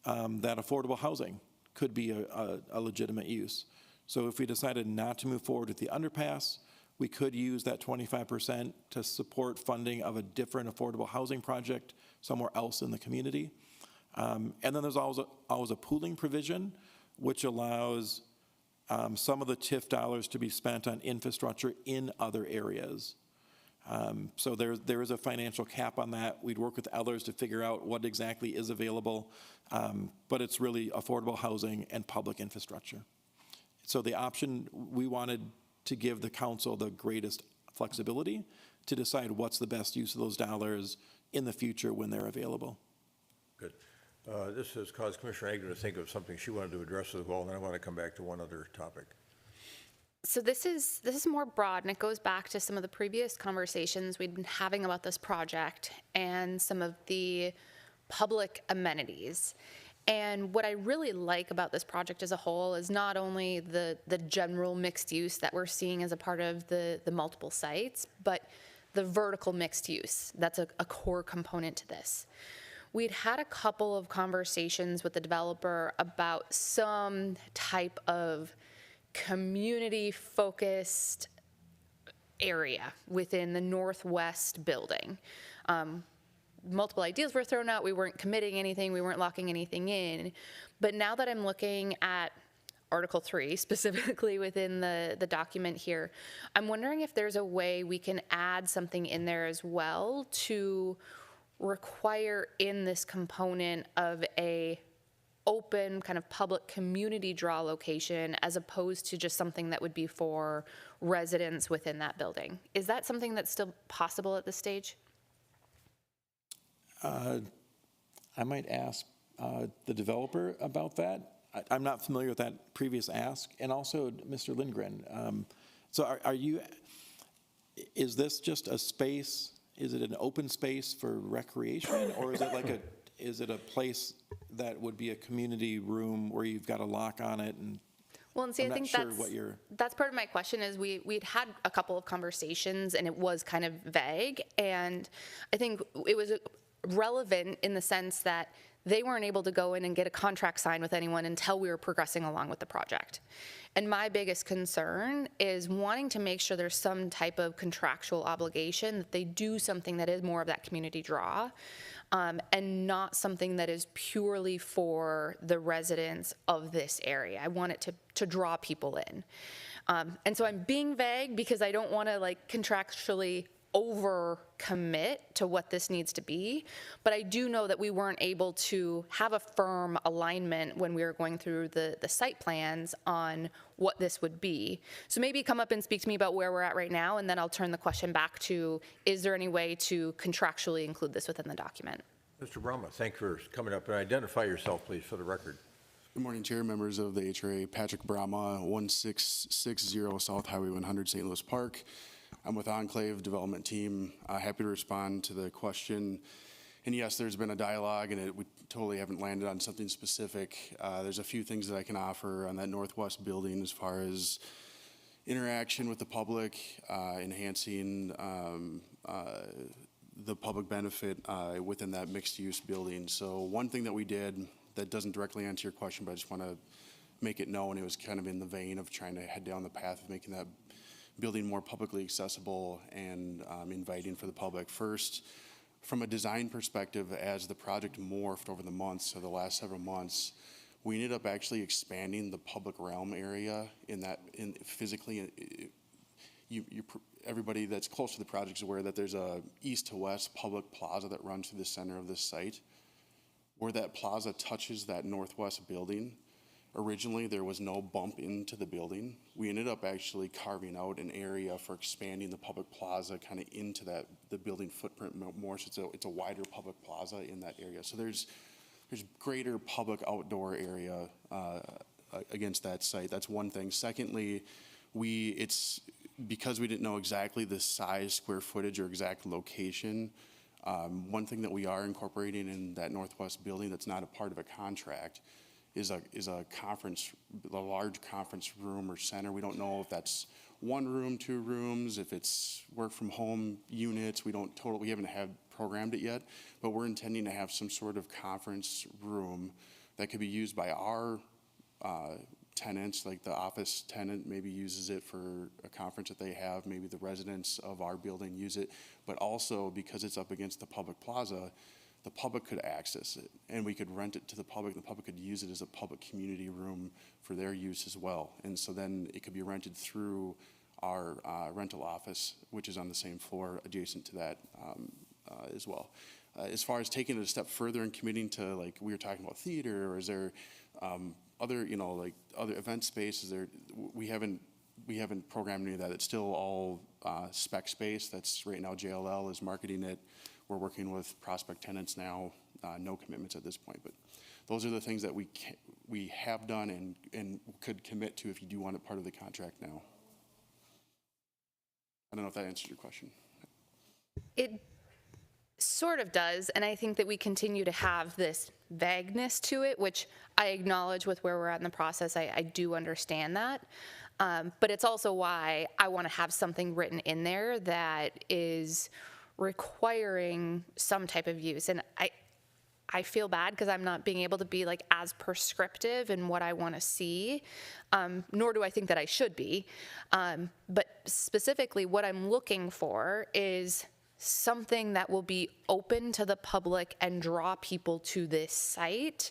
that affordable housing could be a legitimate use. So if we decided not to move forward with the underpass, we could use that 25% to support funding of a different affordable housing project somewhere else in the community. And then there's always a pooling provision, which allows some of the TIF dollars to be spent on infrastructure in other areas. So there is a financial cap on that. We'd work with others to figure out what exactly is available, but it's really affordable housing and public infrastructure. So the option, we wanted to give the council the greatest flexibility to decide what's the best use of those dollars in the future when they're available. Good. This has caused Commissioner Agnew to think of something she wanted to address as well, and then I want to come back to one other topic. So this is more broad, and it goes back to some of the previous conversations we'd been having about this project and some of the public amenities. And what I really like about this project as a whole is not only the general mixed use that we're seeing as a part of the multiple sites, but the vertical mixed use. That's a core component to this. We'd had a couple of conversations with the developer about some type of community-focused area within the northwest building. Multiple ideas were thrown out. We weren't committing anything. We weren't locking anything in. But now that I'm looking at Article 3, specifically within the document here, I'm wondering if there's a way we can add something in there as well to require in this component of a open kind of public community draw location as opposed to just something that would be for residents within that building. Is that something that's still possible at this stage? I might ask the developer about that. I'm not familiar with that previous ask, and also Mr. Lindgren. So is this just a space, is it an open space for recreation, or is it is it a place that would be a community room where you've got a lock on it? And Well, and see, I'm I not think sure that's part of my question is we'd had a couple of conversations and it was kind of vague, and I think it was relevant in the sense that they weren't able to go in and get a contract signed with anyone until we were progressing along with the project. And my biggest concern is wanting to make sure there's some type of contractual obligation that they do something that is more of that community draw, and not something that is purely for the residents of this area. I want it to draw people in. And so I'm being vague because I don't want to contractually over commit to what this needs to be, but I do know that we weren't able to have a firm alignment when we were going through the site plans on what this would be. So maybe come up and speak to me about where we're at right now, and then I'll turn the question back to, is there any way to contractually include this within the document? Mr. Brahma, thank you for coming up, and identify yourself, please, for the record. Good morning, Chair, members of the HRA. Patrick Brahma, 1660 South Highway 100, St. Louis Park. I'm with Enclave Development Team. Happy to respond to the question. And yes, there's been a dialogue, and we totally haven't landed on something specific. There's a few things that I can offer on that northwest building as far as interaction with the public, enhancing the public benefit within that mixed-use building. So one thing that we did that doesn't directly answer your question, but I just want to make it known, it was kind of in the vein of trying to head down the path of making that building more publicly accessible and inviting for the public. First, from a design perspective, as the project morphed over the months, so the last several months, we ended up actually expanding the public realm area physically. Everybody that's close to the project is aware that there's a east to west public plaza that runs through the center of this site. Where that plaza touches that northwest building, originally there was no bump into the building. We ended up actually carving out an area for expanding the public plaza kind of into the building footprint more, so it's a wider public plaza in that area. So there's greater public outdoor area against that site. That's one thing. Secondly, because we didn't know exactly the size, square footage, or exact location, one thing that we are incorporating in that northwest building that's not a part of a contract is a large conference room or center. We don't know if that's one room, two rooms, if it's work from home units. We haven't programmed it yet, but we're intending to have some sort of conference room that could be used by our tenants, like the office tenant maybe uses it for a conference that they have, maybe the residents of our building use it, but also because it's up against the public plaza, the public could access it, and we could rent it to the public. The public could use it as a public community room for their use as well. And so then it could be rented through our rental office, which is on the same floor adjacent to that as well. As far as taking it a step further and committing to, like we were talking about theater, or is there other event spaces there? We haven't programmed any of that. It's still all spec space. That's right now JLL is marketing it. We're working with prospect tenants now, no commitments at this point, but those are the things that we have done and could commit to if you do want it part of the contract now. I don't know if that answers your question. It sort of does, and I think that we continue to have this vagueness to it, which I acknowledge with where we're at in the process. I do understand that. But it's also why I want to have something written in there that is requiring some type of use. And I feel bad because I'm not being able to be like as prescriptive in what I want to see, nor do I think that I should be. But specifically, what I'm looking for is something that will be open to the public and draw people to this site.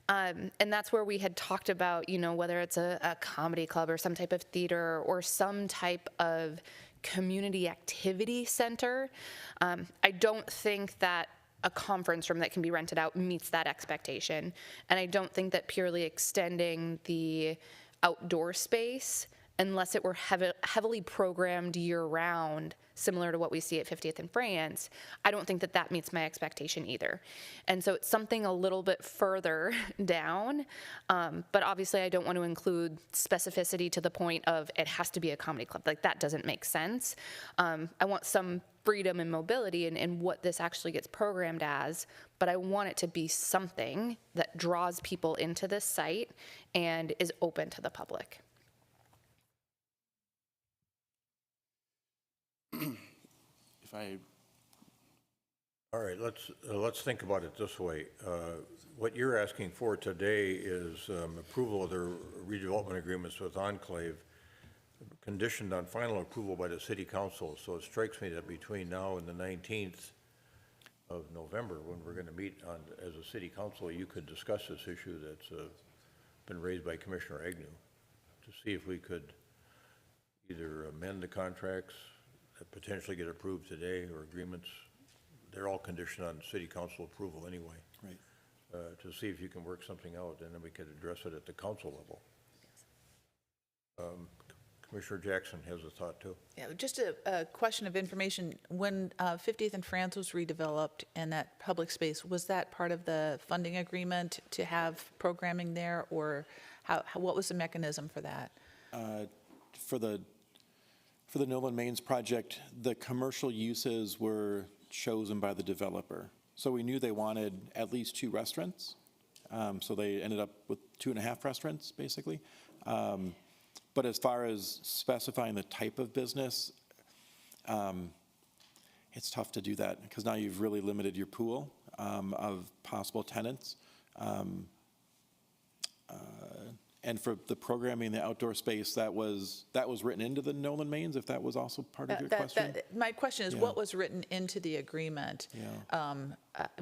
And that's where we had talked about, whether it's a comedy club or some type of theater or some type of community activity center. I don't think that a conference room that can be rented out meets that expectation. And I don't think that purely extending the outdoor space, unless it were heavily programmed year-round, similar to what we see at 50th and France, I don't think that that meets my expectation either. And so it's something a little bit further down, but obviously I don't want to include specificity to the point of it has to be a comedy club. Like, that doesn't make sense. I want some freedom and mobility in what this actually gets programmed as, but I want it to be something that draws people into this site and is open to the public. All right, let's think about it this way. What you're asking for today is approval of the redevelopment agreements with Enclave, conditioned on final approval by the city council. So it strikes me that between now and the 19th of November, when we're going to meet as a city council, you could discuss this issue that's been raised by Commissioner Agnew, to see if we could either amend the contracts that potentially get approved today, or agreements. They're all conditioned on city council approval anyway. Right. To see if you can work something out, and then we could address it at the council level. Commissioner Jackson has a thought too. Yeah, just a question of information. When 50th and France was redeveloped and that public space, was that part of the funding agreement to have programming there, or what was the mechanism for that? For the Nolan Mains project, the commercial uses were chosen by the developer. So we knew they wanted at least 2 restaurants. So they ended up with 2.5 restaurants, basically. But as far as specifying the type of business, it's tough to do that, because now you've really limited your pool of possible tenants. And for the programming, the outdoor space, that was written into the Nolan Mains, if that was also part of your question? My question is, Yeah. what was written into the agreement Yeah.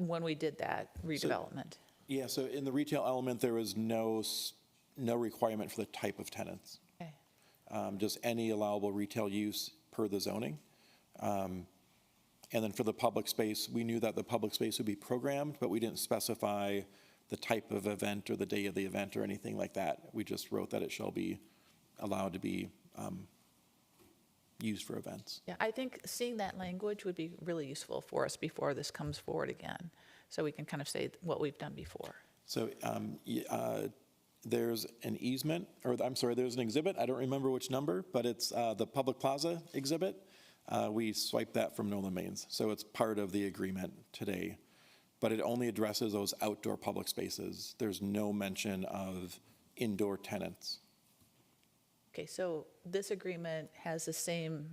when we did that redevelopment? Yeah, so in the retail element, there was no requirement for the type of tenants. Okay. Just any allowable retail use per the zoning. And then for the public space, we knew that the public space would be programmed, but we didn't specify the type of event or the day of the event or anything like that. We just wrote that it shall be allowed to be used for events. Yeah, I think seeing that language would be really useful for us before this comes forward again, so we can kind of say what we've done before. So there's an easement, or I'm sorry, there's an exhibit. I don't remember which number, but it's the Public Plaza exhibit. We swiped that from Nolan Mains, so it's part of the agreement today. But it only addresses those outdoor public spaces. There's no mention of indoor tenants. Okay, so this agreement has the same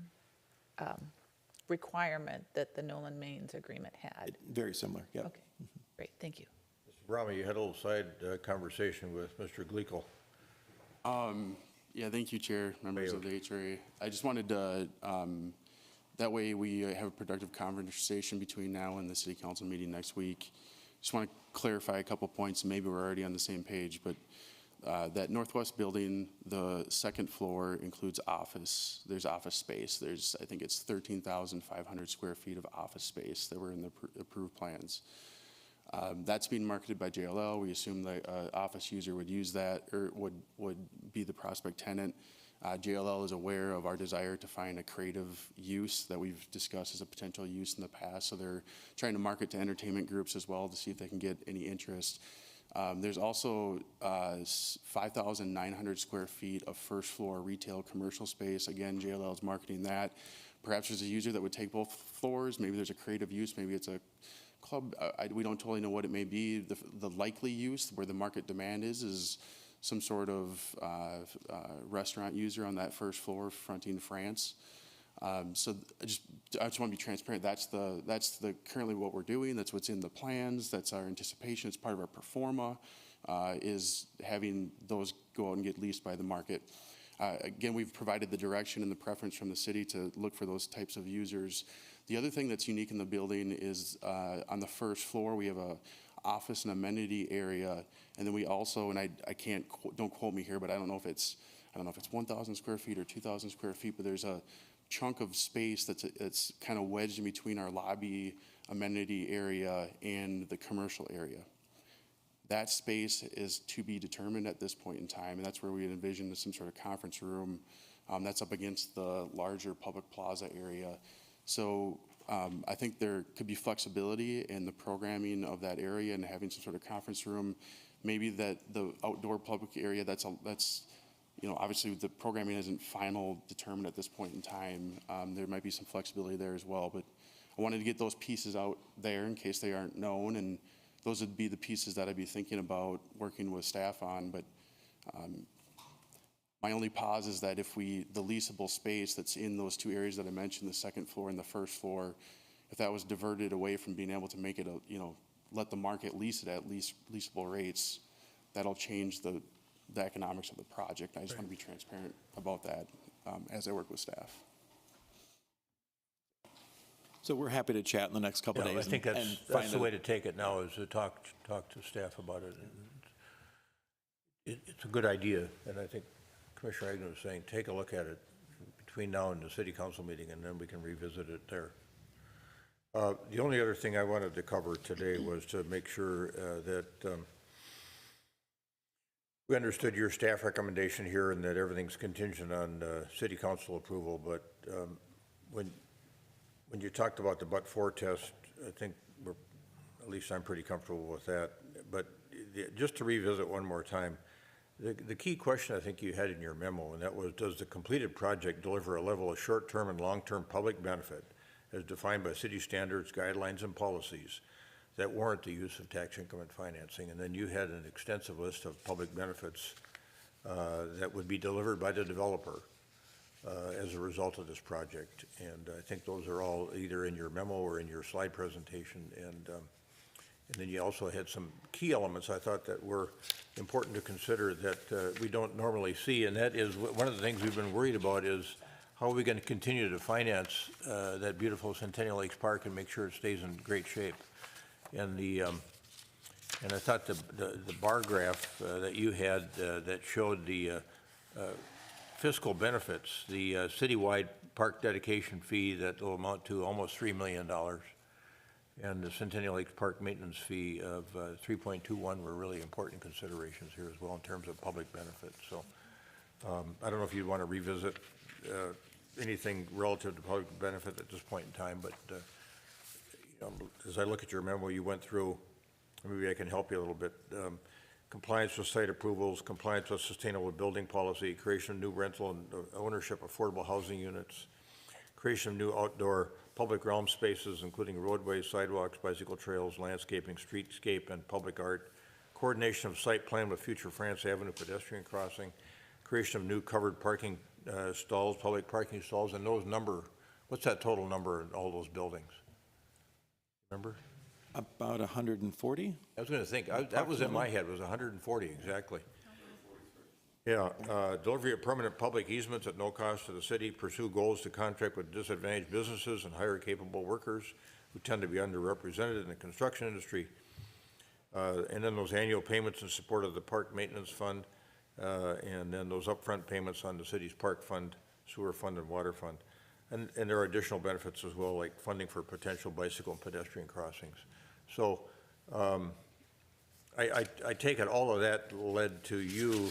requirement that the Nolan Mains agreement had? Very similar, yeah. Okay, great, thank you. Mr. Brahma, you had a little side conversation with Mr. Gleekle. Yeah, thank you, Chair, members of the HRA. I just wanted to, that way we have a productive conversation between now and the city council meeting next week. Just want to clarify a couple points, maybe we're already on the same page, but that northwest building, the second floor includes office. There's office space. There's, I think it's 13,500 square feet of office space that were in the approved plans. That's being marketed by JLL. We assume the office user would use that, or would be the prospect tenant. JLL is aware of our desire to find a creative use that we've discussed as a potential use in the past. So they're trying to market to entertainment groups as well to see if they can get any interest. There's also 5,900 square feet of first floor retail commercial space. Again, JLL is marketing that. Perhaps there's a user that would take both floors. Maybe there's a creative use. Maybe it's a club. We don't totally know what it may be. The likely use where the market demand is some sort of restaurant user on that first floor fronting France. So I just want to be transparent. That's currently what we're doing. That's what's in the plans. That's our anticipation. It's part of our pro forma, is having those go out and get leased by the market. Again, we've provided the direction and the preference from the city to look for those types of users. The other thing that's unique in the building is on the first floor, we have a office and amenity area. And then we also, and I can't, don't quote me here, but I don't know if it's 1,000 square feet or 2,000 square feet, but there's a chunk of space that's kind of wedged in between our lobby amenity area and the commercial area. That space is to be determined at this point in time, and that's where we envision some sort of conference room that's up against the larger public plaza area. So I think there could be flexibility in the programming of that area and having some sort of conference room. Maybe that the outdoor public area, that's obviously the programming isn't final determined at this point in time. There might be some flexibility there as well, but I wanted to get those pieces out there in case they aren't known, and those would be the pieces that I'd be thinking about working with staff on. But my only pause is that if the leasable space that's in those two areas that I mentioned, the second floor and the first floor, if that was diverted away from being able to make it let the market lease it at leasable rates, that'll change the economics of the project. I just want to be transparent about that as I work with staff. So we're happy to chat in the next couple of days. I think that's the way to take it now, is to talk to staff about it. It's a good idea, and I think Commissioner Agnew was saying, take a look at it between now and the city council meeting, and then we can revisit it there. The only other thing I wanted to cover today was to make sure that we understood your staff recommendation here and that everything's contingent on city council approval, but when you talked about the but-for test, I think at least I'm pretty comfortable with that. But just to revisit one more time, the key question I think you had in your memo, and that was, does the completed project deliver a level of short-term and long-term public benefit as defined by city standards, guidelines, and policies that warrant the use of tax increment financing? And then you had an extensive list of public benefits that would be delivered by the developer as a result of this project. And I think those are all either in your memo or in your slide presentation. And then you also had some key elements I thought that were important to consider that we don't normally see. And that is one of the things we've been worried about is how are we going to continue to finance that beautiful Centennial Lakes Park and make sure it stays in great shape. And I thought the bar graph that you had that showed the fiscal benefits, the citywide park dedication fee that will amount to almost $3 million, and the Centennial Lakes Park maintenance fee of 3.21 were really important considerations here as well in terms of public benefits. So I don't know if you'd want to revisit anything relative to public benefit at this point in time, but as I look at your memo you went through, maybe I can help you a little bit. Compliance with site approvals, compliance with sustainable building policy, creation of new rental and ownership affordable housing units, creation of new outdoor public realm spaces, including roadways, sidewalks, bicycle trails, landscaping, streetscape, and public art, coordination of site plan with future France Avenue pedestrian crossing, creation of new covered parking stalls, public parking stalls, and those number, what's that total number in all those buildings? Remember? About 140? I was going to think, that was in my head, was 140 exactly. Yeah, delivery of permanent public easements at no cost to the city, pursue goals to contract with disadvantaged businesses and hire capable workers who tend to be underrepresented in the construction industry. And then those annual payments in support of the park maintenance fund, and then those upfront payments on the city's park fund, sewer fund, and water fund. And there are additional benefits as well, like funding for potential bicycle and pedestrian crossings. So I take it all of that led to you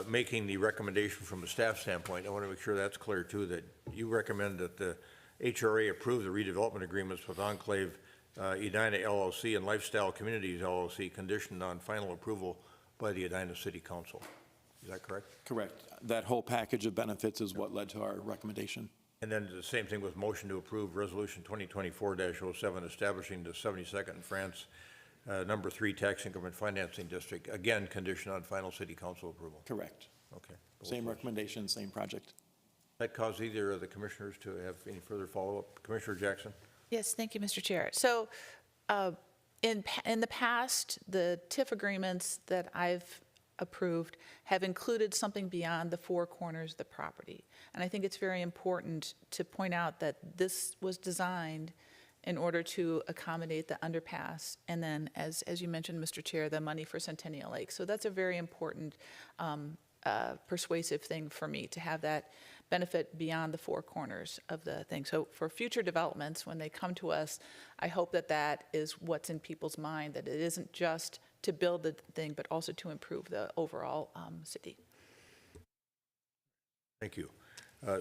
making the recommendation from a staff standpoint. I want to make sure that's clear too, that you recommend that the HRA approve the redevelopment agreements with Enclave, Edina LLC, and Lifestyle Communities LLC, conditioned on final approval by the Edina City Council. Is that correct? Correct. That whole package of benefits is what led to our recommendation. And then the same thing with motion to approve Resolution 2024-07, establishing the 72nd and France number 3 tax increment financing district, again, conditioned on final city council approval. Correct. Okay. Same recommendation, same project. That cause either of the commissioners to have any further follow-up? Commissioner Jackson? Yes, thank you, Mr. Chair. So in the past, the TIF agreements that I've approved have included something beyond the four corners of the property. And I think it's very important to point out that this was designed in order to accommodate the underpass, and then, as you mentioned, Mr. Chair, the money for Centennial Lake. So that's a very important persuasive thing for me, to have that benefit beyond the four corners of the thing. So for future developments, when they come to us, I hope that that is what's in people's mind, that it isn't just to build the thing, but also to improve the overall city. Thank you. I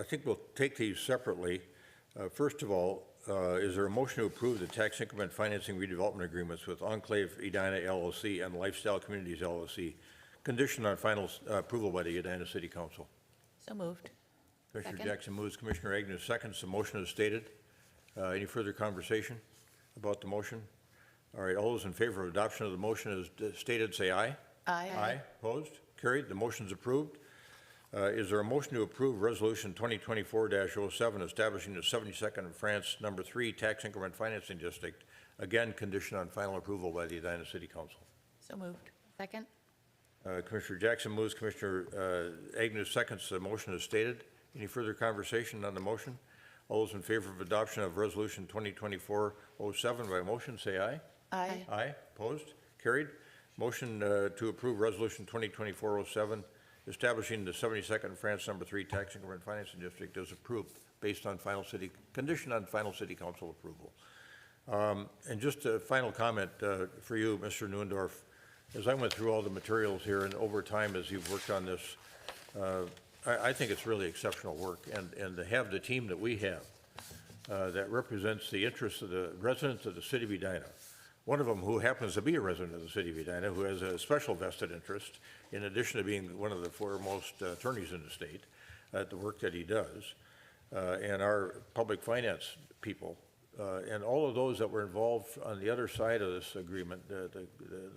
think we'll take these separately. First of all, is there a motion to approve the tax increment financing redevelopment agreements with Enclave Edina LLC and Lifestyle Communities LLC, conditioned on final approval by the Edina City Council? So moved. Commissioner Second. Jackson moves, Commissioner Agnew seconds. The motion is stated. Any further conversation about the motion? All right, all those in favor of adoption of the motion as stated, say aye. Aye. Aye. Opposed? Carried. The motion's approved. Is there a motion to approve Resolution 2024-07, establishing the 72nd and France number 3 tax increment financing district, again, conditioned on final approval by the Edina City Council? So moved. Second? Commissioner Jackson moves, Commissioner Agnew seconds. The motion is stated. Any further conversation on the motion? All those in favor of adoption of Resolution 2024-07 by motion, say aye. Aye. Aye. Opposed? Carried. Motion to approve Resolution 2024-07, establishing the 72nd and France number 3 tax increment financing district is approved based on condition on final city council approval. And just a final comment for you, Mr. Neuendorf. As I went through all the materials here and over time as you've worked on this, I think it's really exceptional work. And to have the team that we have that represents the interests of the residents of the city of Edina, one of them who happens to be a resident of the city of Edina, who has a special vested interest, in addition to being one of the foremost attorneys in the state at the work that he does, and our public finance people, and all of those that were involved on the other side of this agreement, the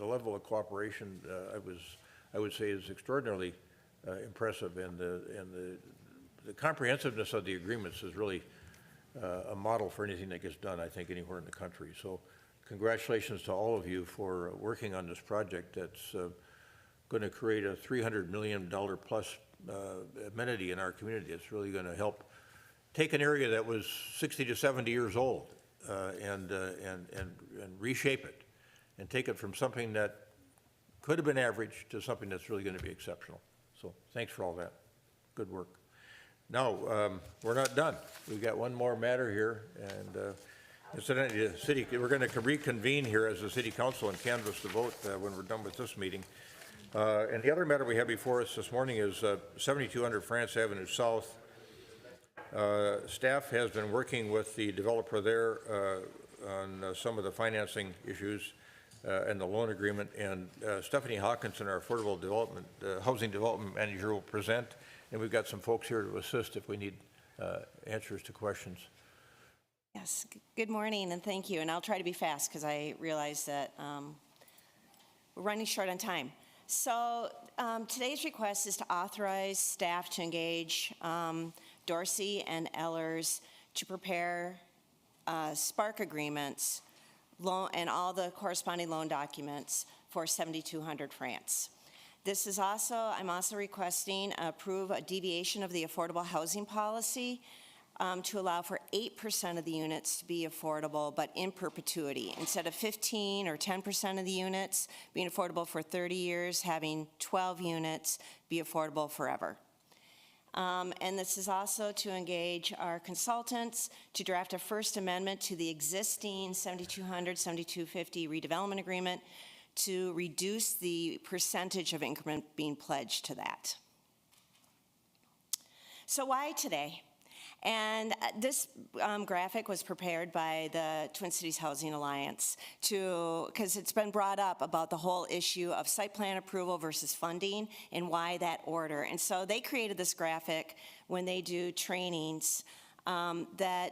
level of cooperation, I would say, is extraordinarily impressive, and the comprehensiveness of the agreements is really a model for anything that gets done, I think, anywhere in the country. So congratulations to all of you for working on this project that's going to create a $300 million plus amenity in our community. It's really going to help take an area that was 60 to 70 years old and reshape it and take it from something that could have been average to something that's really going to be exceptional. So thanks for all that. Good work. Now, we're not done. We've got one more matter here, and incidentally, the city, we're going to reconvene here as the city council and canvass the vote when we're done with this meeting. And the other matter we have before us this morning is 7200 France Avenue South. Staff has been working with the developer there on some of the financing issues and the loan agreement. And Stephanie Hawkinson, our affordable development, housing development manager, will present. And we've got some folks here to assist if we need answers to questions. Yes, good morning and thank you. And I'll try to be fast because I realize that we're running short on time. So today's request is to authorize staff to engage Dorsey and Ellers to prepare Spark agreements and all the corresponding loan documents for 7200 France. This is also, I'm also requesting approve a deviation of the affordable housing policy to allow for 8% of the units to be affordable, but in perpetuity. Instead of 15 or 10% of the units being affordable for 30 years, having 12 units be affordable forever. And this is also to engage our consultants to draft a first amendment to the existing 7200, 7250 redevelopment agreement to reduce the percentage of increment being pledged to that. So why today? And this graphic was prepared by the Twin Cities Housing Alliance because it's been brought up about the whole issue of site plan approval versus funding and why that order. And so they created this graphic when they do trainings that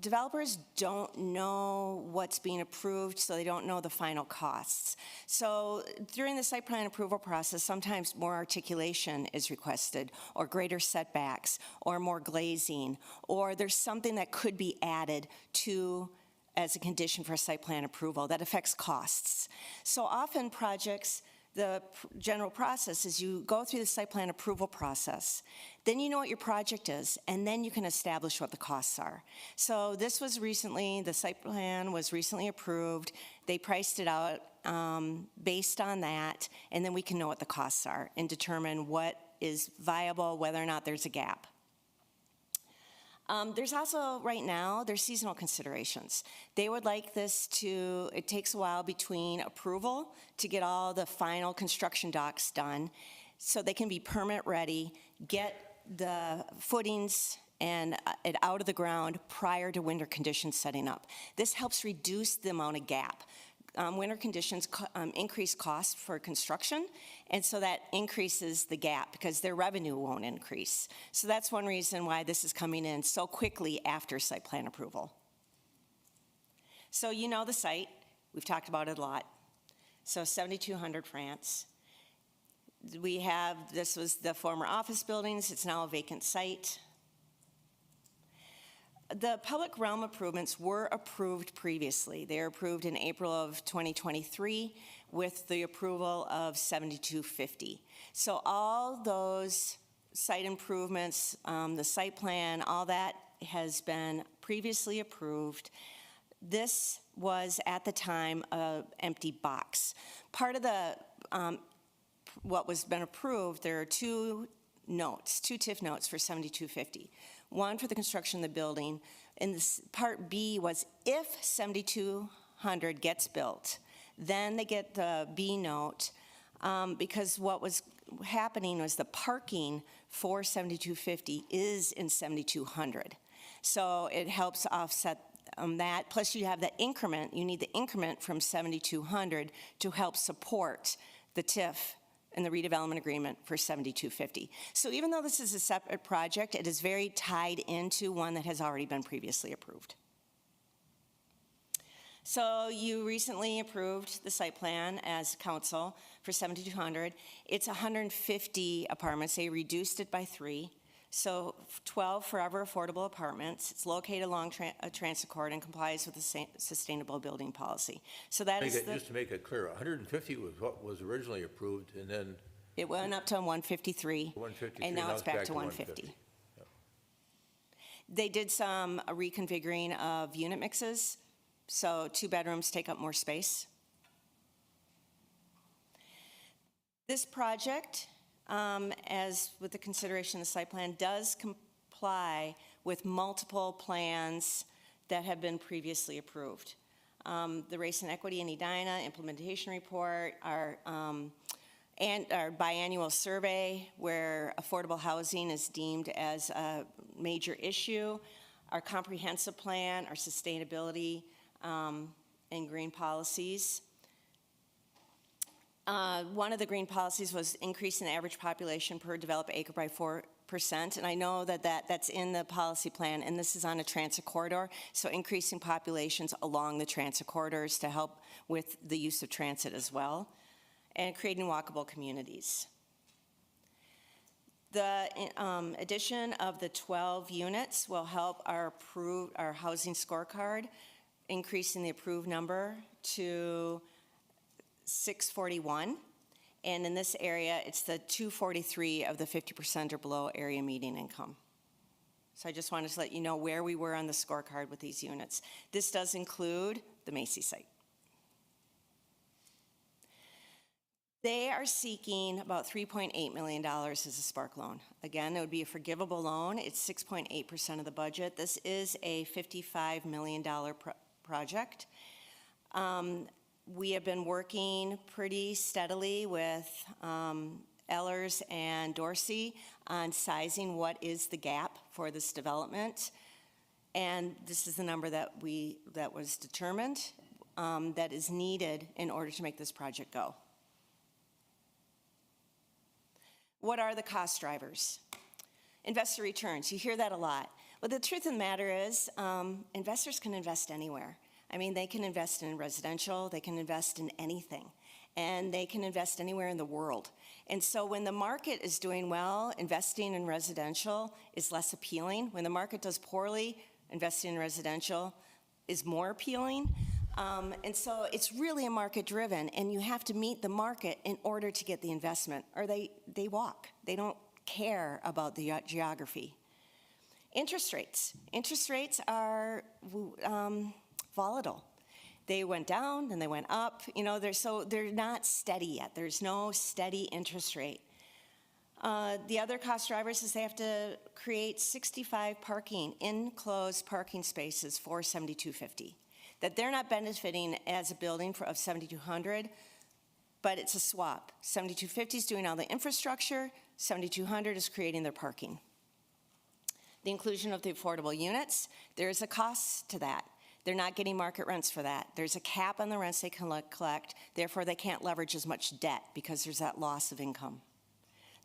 developers don't know what's being approved, so they don't know the final costs. So during the site plan approval process, sometimes more articulation is requested, or greater setbacks, or more glazing, or there's something that could be added to as a condition for site plan approval that affects costs. So often projects, the general process is you go through the site plan approval process, then you know what your project is, and then you can establish what the costs are. So this was recently, the site plan was recently approved. They priced it out based on that, and then we can know what the costs are and determine what is viable, whether or not there's a gap. There's also, right now, there's seasonal considerations. They would like this to, it takes a while between approval to get all the final construction docs done so they can be permit ready, get the footings and it out of the ground prior to winter conditions setting up. This helps reduce the amount of gap. Winter conditions increase costs for construction, and so that increases the gap because their revenue won't increase. So that's one reason why this is coming in so quickly after site plan approval. So you know the site. We've talked about it a lot. So 7200 France. We have, this was the former office buildings. It's now a vacant site. The public realm improvements were approved previously. They were approved in April of 2023 with the approval of 7250. So all those site improvements, the site plan, all that has been previously approved. This was at the time an empty box. Part of the what was been approved, there are two TIF notes for 7250. One for the construction of the building, and this part B was if 7200 gets built, then they get the B note because what was happening was the parking for 7250 is in 7200. So it helps offset that. Plus you have the increment, you need the increment from 7200 to help support the TIF and the redevelopment agreement for 7250. So even though this is a separate project, it is very tied into one that has already been previously approved. So you recently approved the site plan as council for 7200. It's 150 apartments. They reduced it by 3. So 12 forever affordable apartments. It's located along transit corridor and complies with the sustainable building policy. So that is Just to make it clear, 150 was what was originally approved, and then it went up to 153, 153, and now it's back to 150. Yep. They did some reconfiguring of unit mixes, so 2 bedrooms take up more space. This project, as with the consideration of the site plan, does comply with multiple plans that have been previously approved. The Race and Equity in Edina implementation report, our biannual survey where affordable housing is deemed as a major issue, our comprehensive plan, our sustainability and green policies. One of the green policies was increasing the average population per developed acre by 4%, and I know that's in the policy plan, and this is on a transit corridor, so increasing populations along the transit corridors to help with the use of transit as well, and creating walkable communities. The addition of the 12 units will help our housing scorecard, increasing the approved number to 641, and in this area, it's the 243 of the 50% or below area median income. So I just wanted to let you know where we were on the scorecard with these units. This does include the Macy site. They are seeking about $3.8 million as a Spark loan. Again, it would be a forgivable loan. It's 6.8% of the budget. This is a $55 million project. We have been working pretty steadily with Ellers and Dorsey on sizing what is the gap for this development. And this is the number that was determined that is needed in order to make this project go. What are the cost drivers? Investor returns, you hear that a lot. But the truth of the matter is, investors can invest anywhere. I mean, they can invest in residential, they can invest in anything, and they can invest anywhere in the world. And so when the market is doing well, investing in residential is less appealing. When the market does poorly, investing in residential is more appealing. And so it's really a market-driven, and you have to meet the market in order to get the investment, or they walk. They don't care about the geography. Interest rates. Interest rates are volatile. They went down, then they went up. You know, they're not steady yet. There's no steady interest rate. The other cost drivers is they have to create 65 enclosed parking spaces for 7250. That they're not benefiting as a building of 7200, but it's a swap. 7250 is doing all the infrastructure, 7200 is creating their parking. The inclusion of the affordable units, there's a cost to that. They're not getting market rents for that. There's a cap on the rents they can collect, therefore they can't leverage as much debt because there's that loss of income.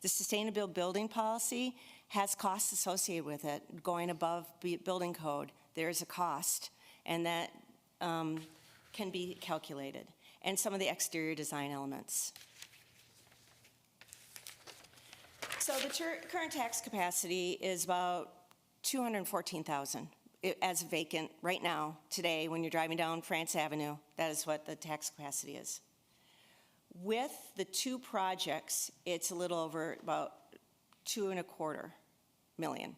The sustainable building policy has costs associated with it. Going above building code, there's a cost, and that can be calculated. And some of the exterior design elements. So the current tax capacity is about 214,000 as vacant right now, today, when you're driving down France Avenue. That is what the tax capacity is. With the two projects, it's a little over about $2.25 million.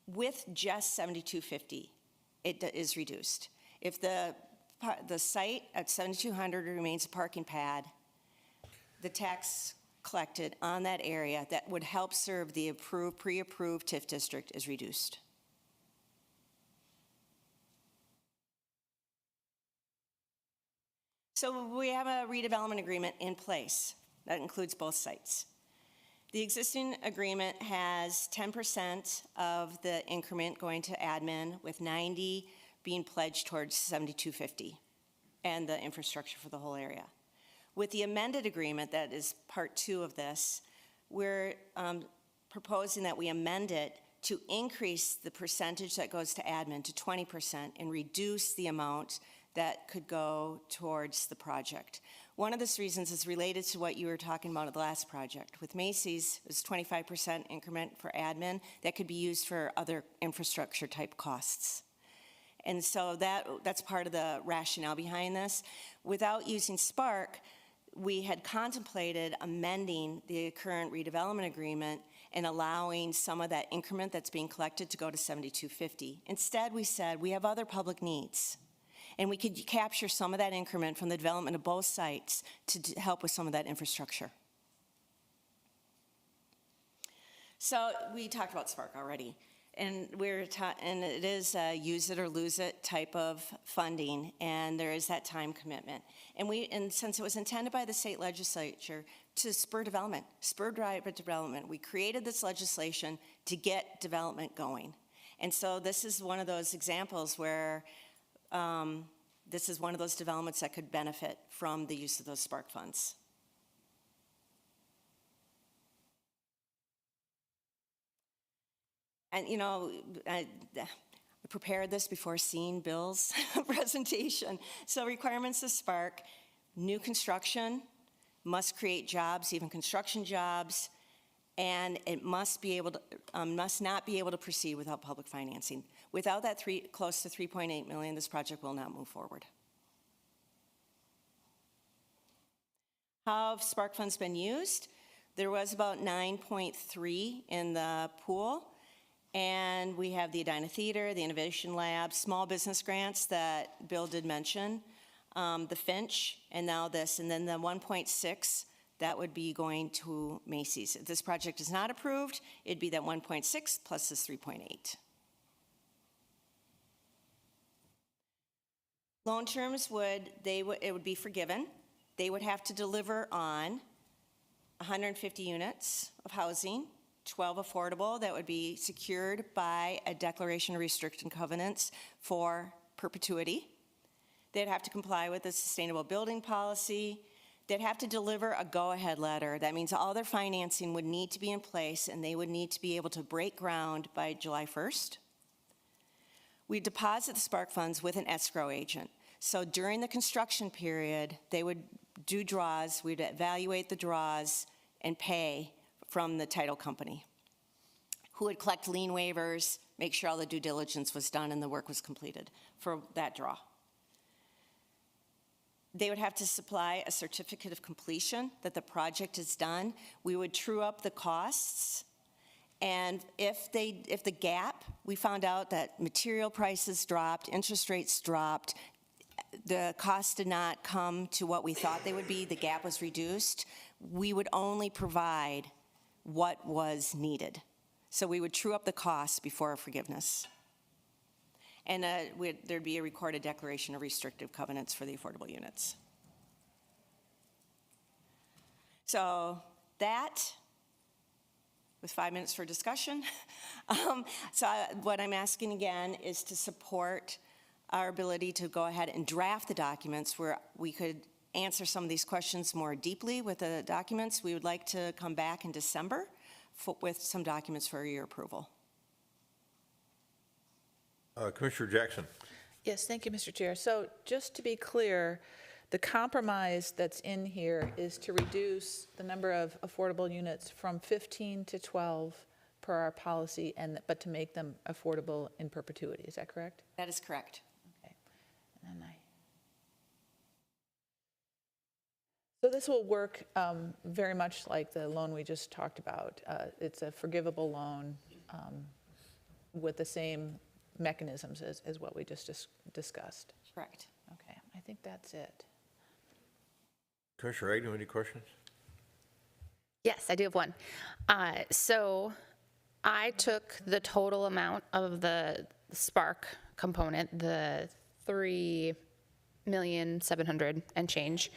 With just 7250, it is reduced. If the site at 7200 remains a parking pad, the tax collected on that area that would help serve the pre-approved TIF district is reduced. So we have a redevelopment agreement in place that includes both sites. The existing agreement has 10% of the increment going to admin, with 90 being pledged towards 7250 and the infrastructure for the whole area. With the amended agreement, that is part 2 of this, we're proposing that we amend it to increase the percentage that goes to admin to 20% and reduce the amount that could go towards the project. One of those reasons is related to what you were talking about at the last project. With Macy's, it was 25% increment for admin that could be used for other infrastructure type costs. And so that's part of the rationale behind this. Without using Spark, we had contemplated amending the current redevelopment agreement and allowing some of that increment that's being collected to go to 7250. Instead, we said we have other public needs, and we could capture some of that increment from the development of both sites to help with some of that infrastructure. So we talked about Spark already, and and it is a use it or lose it type of funding, and there is that time commitment. And since it was intended by the state legislature to spur private development, we created this legislation to get development going. And so this is one of those examples where this is one of those developments that could benefit from the use of those Spark funds. And, you know, I prepared this before seeing Bill's presentation. So requirements of Spark: new construction must create jobs, even construction jobs, and it must not be able to proceed without public financing. Without that close to $3.8 million, this project will not move forward. How have Spark funds been used? There was about 9.3 in the pool, and we have the Edina Theater, the Innovation Lab, small business grants that Bill did mention, the Finch, and now this, and then the 1.6 that would be going to Macy's. If this project is not approved, it'd be that 1.6 plus this 3.8. Loan terms it would be forgiven. They would have to deliver on 150 units of housing, 12 affordable that would be secured by a declaration of restricted covenants for perpetuity. They'd have to comply with the sustainable building policy. They'd have to deliver a go-ahead letter. That means all their financing would need to be in place, and they would need to be able to break ground by July 1st. We deposit the spark funds with an escrow agent. So during the construction period, they would do draws, we'd evaluate the draws and pay from the title company, who would collect lien waivers, make sure all the due diligence was done and the work was completed for that draw. They would have to supply a certificate of completion that the project is done. We would true up the costs. And if the gap, we found out that material prices dropped, interest rates dropped, the costs did not come to what we thought they would be, the gap was reduced, we would only provide what was needed. So we would true up the costs before forgiveness. And there'd be a recorded declaration of restrictive covenants for the affordable units. So that, with 5 minutes for discussion. What I'm asking again is to support our ability to go ahead and draft the documents where we could answer some of these questions more deeply with the documents. We would like to come back in December with some documents for your approval. Commissioner Jackson. Yes, thank you, Mr. Chair. So just to be clear, the compromise that's in here is to reduce the number of affordable units from 15 to 12 per our policy, but to make them affordable in perpetuity. Is that correct? That is correct. Okay. And then so this will work very much like the loan we just talked about. It's a forgivable loan with the same mechanisms as what we just discussed. Correct. Okay, I think that's it. Commissioner Agnew, any questions? Yes, I do have one. So I took the total amount of the Spark component, the 3,700,000 and change,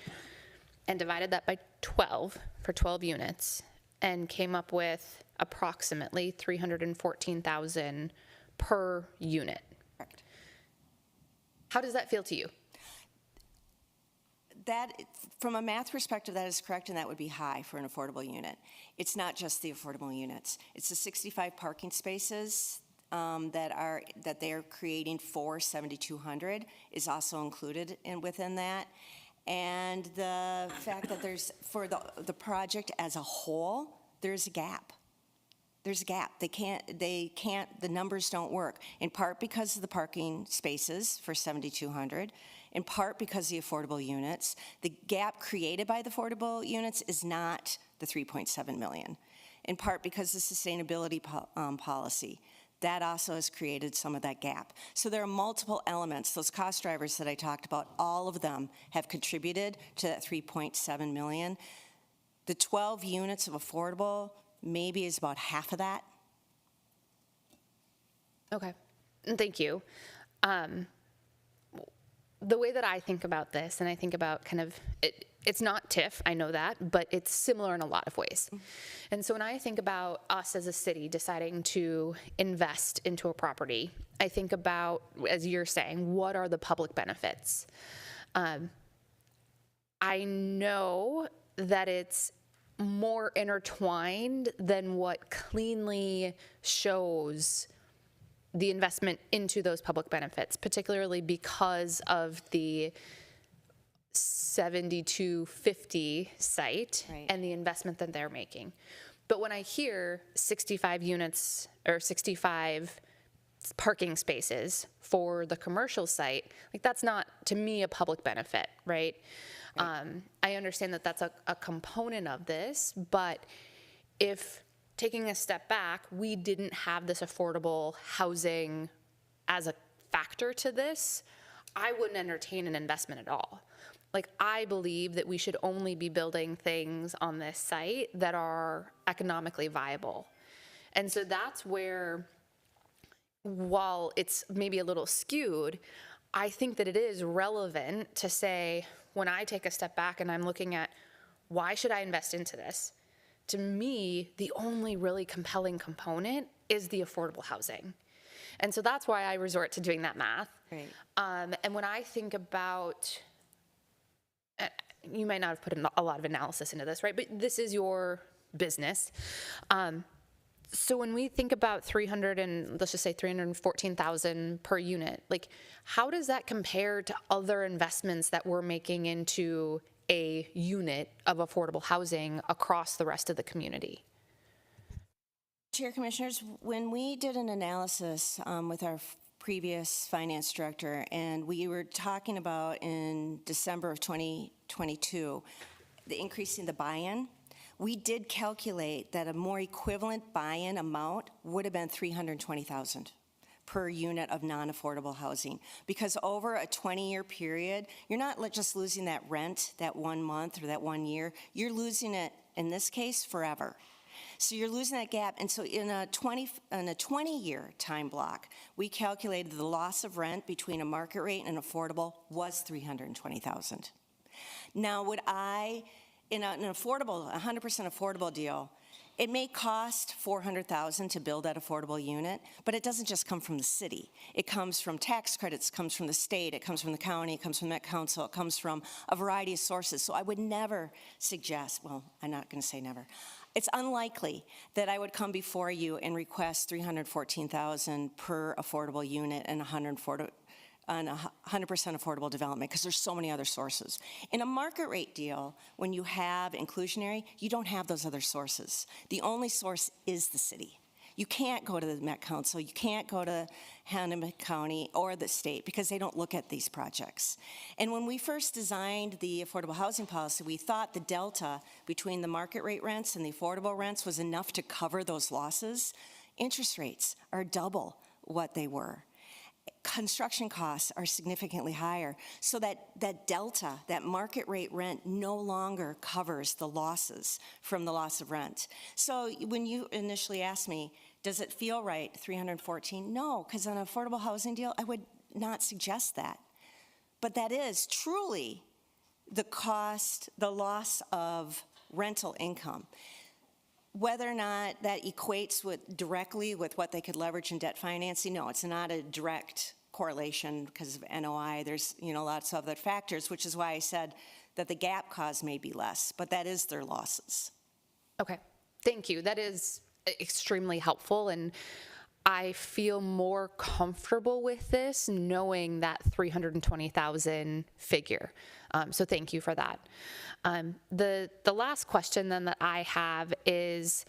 and divided that by 12 for 12 units, and came up with approximately 314,000 per unit. Correct. How does that feel to you? That, from a math perspective, that is correct, and that would be high for an affordable unit. It's not just the affordable units. It's the 65 parking spaces that they are creating for 7,200 is also included within that. And the fact that there's, for the project as a whole, there's a gap. There's a gap. They can't, the numbers don't work, in part because of the parking spaces for 7,200, in part because of the affordable units. The gap created by the affordable units is not the 3.7 million, in part because of the sustainability policy. That also has created some of that gap. So there are multiple elements. Those cost drivers that I talked about, all of them have contributed to that 3.7 million. The 12 units of affordable maybe is about half of that. Okay, thank you. The way that I think about this, and I think about kind of, it's not TIF, I know that, but it's similar in a lot of ways. And so when I think about us as a city deciding to invest into a property, I think about, as you're saying, what are the public benefits? I know that it's more intertwined than what cleanly shows the investment into those public benefits, particularly because of the 7250 site Right. and the investment that they're making. But when I hear 65 units or 65 parking spaces for the commercial site, like that's not, to me, a public benefit, right? I understand that that's a component of this, but if taking a step back, we didn't have this affordable housing as a factor to this, I wouldn't entertain an investment at all. Like, I believe that we should only be building things on this site that are economically viable. And so that's where, while it's maybe a little skewed, I think that it is relevant to say, when I take a step back and I'm looking at why should I invest into this? to me, the only really compelling component is the affordable housing. And so that's why I resort to doing that math. Right. And when I think about, you might not have put a lot of analysis into this, right? But this is your business. So when we think about 300 and let's just say 314,000 per unit, like how does that compare to other investments that we're making into a unit of affordable housing across the rest of the community? Chair Commissioners, when we did an analysis with our previous finance director, and we were talking about in December of 2022, the increasing the buy-in, we did calculate that a more equivalent buy-in amount would have been $320,000 per unit of non-affordable housing. Because over a 20-year period, you're not just losing that rent that 1 month or that 1 year, you're losing it, in this case, forever. So you're losing that gap. And so in a 20-year time block, we calculated the loss of rent between a market rate and affordable was $320,000. Now, would I, in an affordable, 100% affordable deal, it may cost $400,000 to build that affordable unit, but it doesn't just come from the city. It comes from tax credits, it comes from the state, it comes from the county, it comes from Met Council, it comes from a variety of sources. So I would never suggest, well, I'm not going to say never. It's unlikely that I would come before you and request $314,000 per affordable unit and 100% affordable development, because there's so many other sources. In a market rate deal, when you have inclusionary, you don't have those other sources. The only source is the city. You can't go to the Met Council, you can't go to Hannah County or the state, because they don't look at these projects. And when we first designed the affordable housing policy, we thought the delta between the market rate rents and the affordable rents was enough to cover those losses. Interest rates are double what they were. Construction costs are significantly higher. So that delta, that market rate rent, no longer covers the losses from the loss of rent. So when you initially asked me, does it feel right, 314? No, because on an affordable housing deal, I would not suggest that. But that is truly the cost, the loss of rental income. Whether or not that equates directly with what they could leverage in debt financing, no, it's not a direct correlation because of NOI. There's lots of other factors, which is why I said that the gap cause may be less, but that is their losses. Okay, thank you. That is extremely helpful, and I feel more comfortable with this knowing that 320,000 figure. So thank you for that. The last question then that I have is,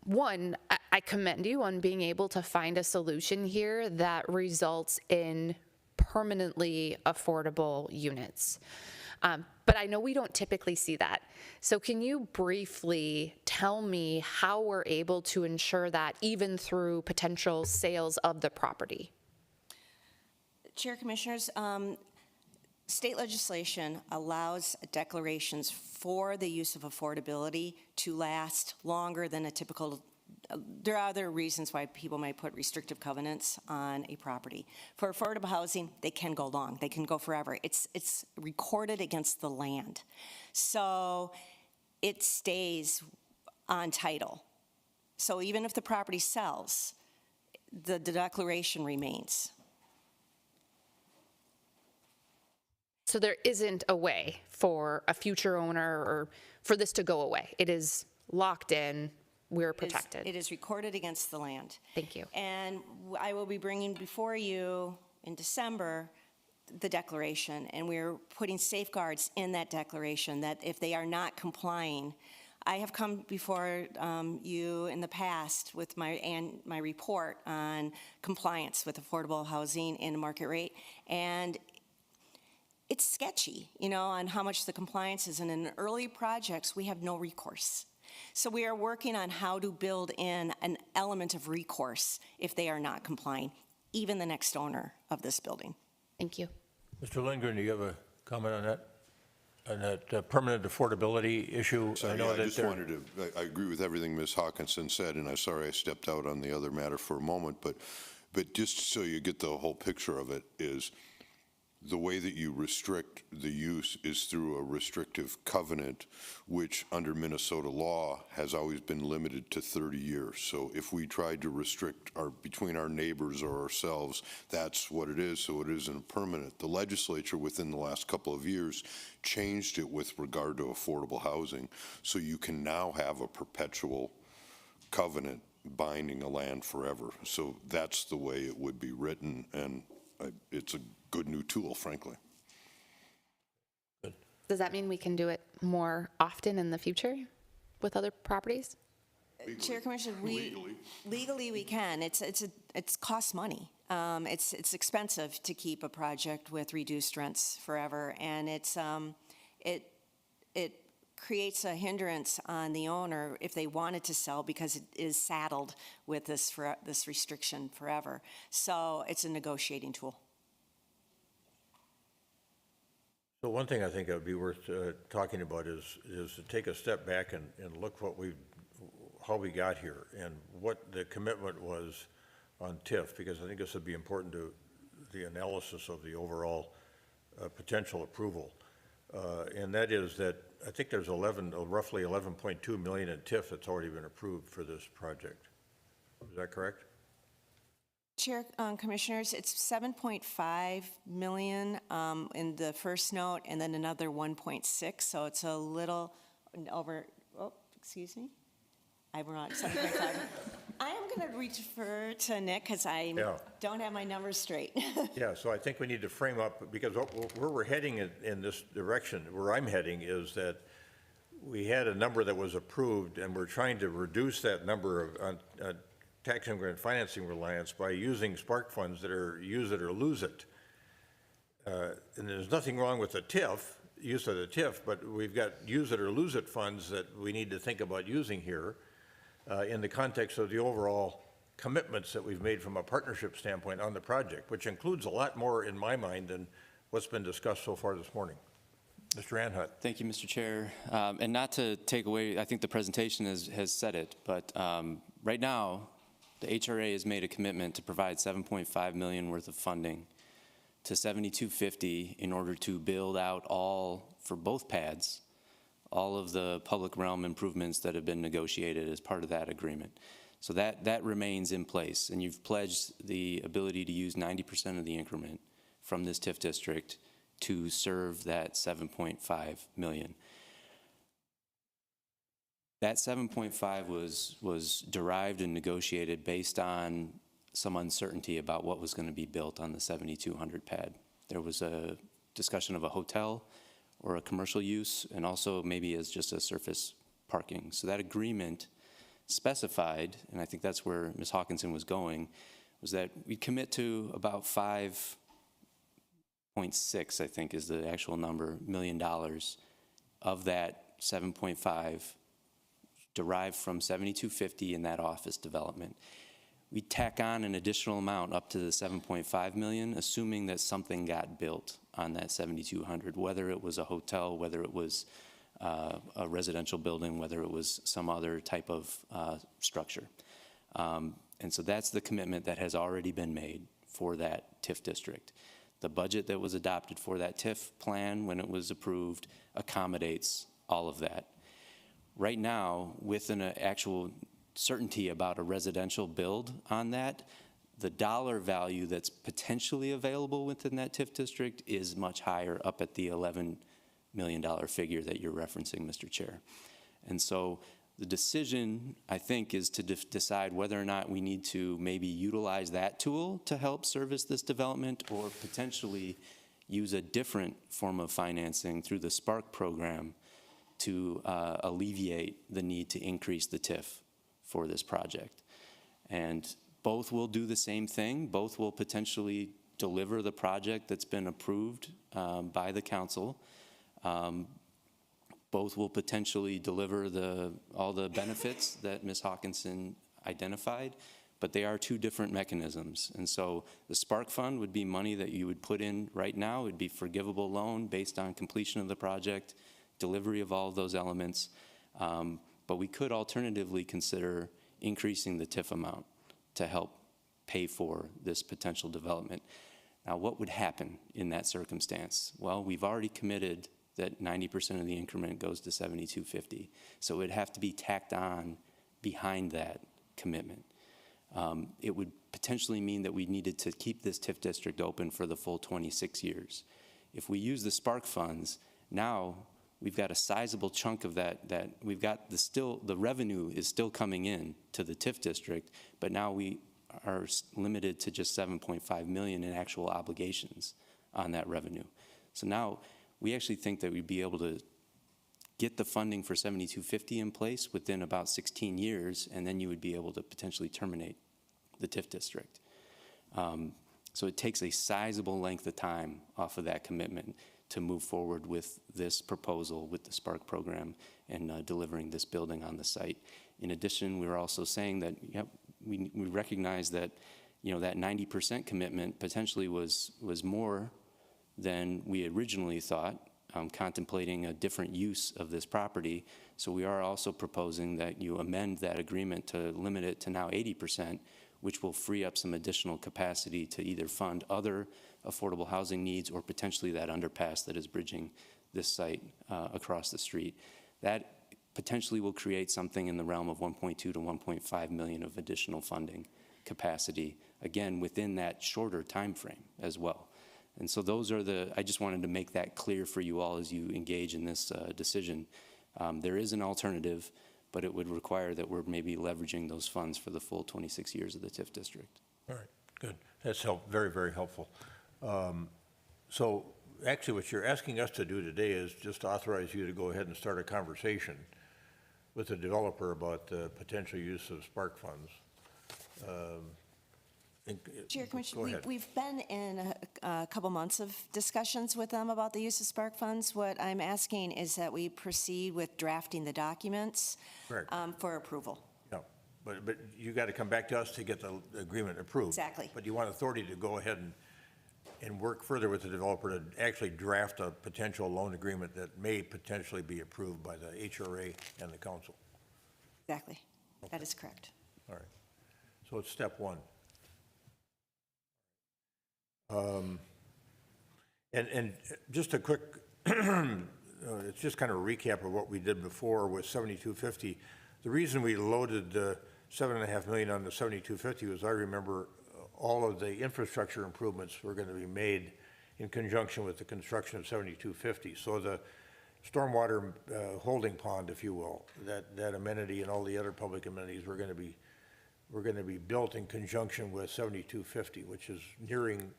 one, I commend you on being able to find a solution here that results in permanently affordable units. But I know we don't typically see that. So can you briefly tell me how we're able to ensure that even through potential sales of the property? Chair Commissioners, state legislation allows declarations for the use of affordability to last longer than a typical. There are other reasons why people might put restrictive covenants on a property. For affordable housing, they can go long. They can go forever. It's recorded against the land. So it stays on title. So even if the property sells, the declaration remains. So there isn't a way for a future owner or for this to go away. It is locked in. We're protected. It is recorded against the land. Thank you. And I will be bringing before you in December the declaration, and we're putting safeguards in that declaration that if they are not complying, I have come before you in the past with my report on compliance with affordable housing and market rate, and it's sketchy, on how much the compliance is. And in early projects, we have no recourse. So we are working on how to build in an element of recourse if they are not complying, even the next owner of this building. Thank you. Mr. Lindgren, do you have a comment on that? On that permanent affordability issue? So, yeah, I agree with everything Ms. Hawkinson said, and I'm sorry I stepped out on the other matter for a moment, but just so you get the whole picture of it is, the way that you restrict the use is through a restrictive covenant, which under Minnesota law has always been limited to 30 years. So if we tried to restrict between our neighbors or ourselves, that's what it is, so it isn't permanent. The legislature within the last couple of years changed it with regard to affordable housing, so you can now have a perpetual covenant binding a land forever. So that's the way it would be written, and it's a good new tool, frankly. Does that mean we can do it more often in the future with other properties? Chair Commissioner, legally we can. It's costs money. It's expensive to keep a project with reduced rents forever, and it creates a hindrance on the owner if they wanted to sell, because it is saddled with this restriction forever. So it's a negotiating tool. So one thing I think it would be worth talking about is to take a step back and look how we got here and what the commitment was on TIF, because I think this would be important to the analysis of the overall potential approval. And that is that I think there's roughly 11.2 million in TIF that's already been approved for this project. Is that correct? Chair, Commissioners, it's 7.5 million in the first note, and then another 1.6, so it's a little over, oh, excuse me? I'm wrong, 7.5. I am going to refer to Nick, because I don't have my numbers straight. Yeah, so I think we need to frame up, because where we're heading in this direction, where I'm heading, is that we had a number that was approved, and we're trying to reduce that number of tax increment financing reliance by using spark funds that are use it or lose it. And there's nothing wrong with the TIF, use of the TIF, but we've got use it or lose it funds that we need to think about using here in the context of the overall commitments that we've made from a partnership standpoint on the project, which includes a lot more in my mind than what's been discussed so far this morning. Mr. Anhut. Thank you, Mr. Chair. And not to take away, I think the presentation has said it, but right now, the HRA has made a commitment to provide $7.5 million worth of funding to 7250 in order to build out for both pads, all of the public realm improvements that have been negotiated as part of that agreement. So that remains in place, and you've pledged the ability to use 90% of the increment from this TIF district to serve that 7.5 million. That 7.5 was derived and negotiated based on some uncertainty about what was going to be built on the 7200 pad. There was a discussion of a hotel or a commercial use, and also maybe as just a surface parking. So that agreement specified, and I think that's where Ms. Hawkinson was going, was that we commit to about 5.6, I think is the actual number, $1 million of that 7.5 derived from 7250 in that office development. We tack on an additional amount up to the 7.5 million, assuming that something got built on that 7200, whether it was a hotel, whether it was a residential building, whether it was some other type of structure. And so that's the commitment that has already been made for that TIF district. The budget that was adopted for that TIF plan when it was approved accommodates all of that. Right now, with an actual certainty about a residential build on that, the dollar value that's potentially available within that TIF district is much higher, up at the $11 million figure that you're referencing, Mr. Chair. And so the decision, I think, is to decide whether or not we need to maybe utilize that tool to help service this development, or potentially use a different form of financing through the Spark program to alleviate the need to increase the TIF for this project. And both will do the same thing. Both will potentially deliver the project that's been approved by the council. Both will potentially deliver all the benefits that Ms. Hawkinson identified, but they are two different mechanisms. And so the Spark Fund would be money that you would put in right now. It would be forgivable loan based on completion of the project, delivery of all of those elements. But we could alternatively consider increasing the TIF amount to help pay for this potential development. Now, what would happen in that circumstance? Well, we've already committed that 90% of the increment goes to 7250. So it would have to be tacked on behind that commitment. It would potentially mean that we needed to keep this TIF district open for the full 26 years. If we use the Spark funds, now we've got a sizable chunk of that we've got the revenue is still coming in to the TIF district, but now we are limited to just 7.5 million in actual obligations on that revenue. So now we actually think that we'd be able to get the funding for 7250 in place within about 16 years, and then you would be able to potentially terminate the TIF district. So it takes a sizable length of time off of that commitment to move forward with this proposal, with the Spark program, and delivering this building on the site. In addition, we were also saying that we recognize that that 90% commitment potentially was more than we originally thought, contemplating a different use of this property. So we are also proposing that you amend that agreement to limit it to now 80%, which will free up some additional capacity to either fund other affordable housing needs or potentially that underpass that is bridging this site across the street. That potentially will create something in the realm of 1.2 to 1.5 million of additional funding capacity, again, within that shorter time frame as well. And so those are I just wanted to make that clear for you all as you engage in this decision. There is an alternative, but it would require that we're maybe leveraging those funds for the full 26 years of the TIF district. All right, good. That's very, very helpful. So actually what you're asking us to do today is just authorize you to go ahead and start a conversation with the developer about the potential use of Spark funds. Chair, Commissioner, Go ahead. we've been in a couple months of discussions with them about the use of Spark funds. What I'm asking is that we proceed with drafting the documents Correct. For approval. Yeah, but you got to come back to us to get the agreement approved. Exactly. But you want authority to go ahead and work further with the developer to actually draft a potential loan agreement that may potentially be approved by the HRA and the council. Exactly. That is correct. All right. So it's step one. And just a quick, it's just kind of a recap of what we did before with 7250. The reason we loaded the $7.5 million on the 7250 was I remember all of the infrastructure improvements were going to be made in conjunction with the construction of 7250. So the stormwater holding pond, if you will, that amenity and all the other public amenities were going to be built in conjunction with 7250, which is nearing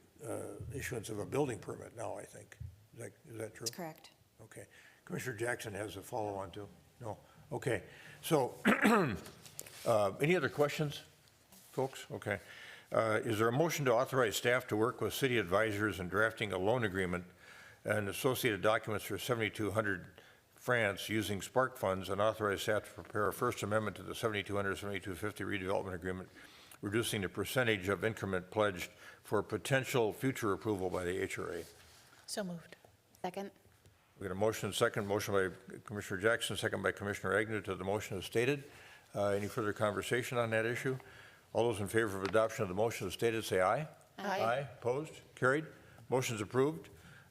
issuance of a building permit now, I think. Is that true? That's correct. Okay. Commissioner Jackson has a follow-on too? No? Okay. So any other questions, folks? Okay. Is there a motion to authorize staff to work with city advisors in drafting a loan agreement and associated documents for 7200 France using Spark funds, and authorize staff to prepare a first amendment to the 7200-7250 redevelopment agreement, reducing the percentage of increment pledged for potential future approval by the HRA? So moved. Second. We got a motion and second. Motion by Commissioner Jackson, second by Commissioner Agnew to the motion as stated. Any further conversation on that issue? All those in favor of adoption of the motion as stated, say aye. Aye. Aye. Opposed? Carried. Motion's approved.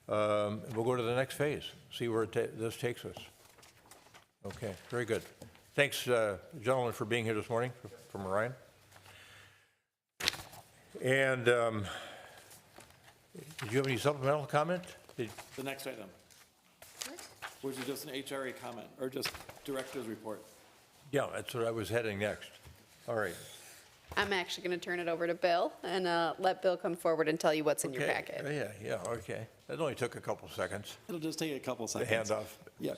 We'll go to the next phase, see where this takes us. Okay, very good. Thanks, gentlemen, for being here this morning from Orion. And did you have any supplemental comment? The next item. Was it just an HRA comment or just director's report? Yeah, that's what I was heading next. All right. I'm actually going to turn it over to Bill and let Bill come forward and tell you what's in your Okay. packet. Yeah, okay. That only took a couple seconds. It'll just take a couple The seconds. handoff. Yeah.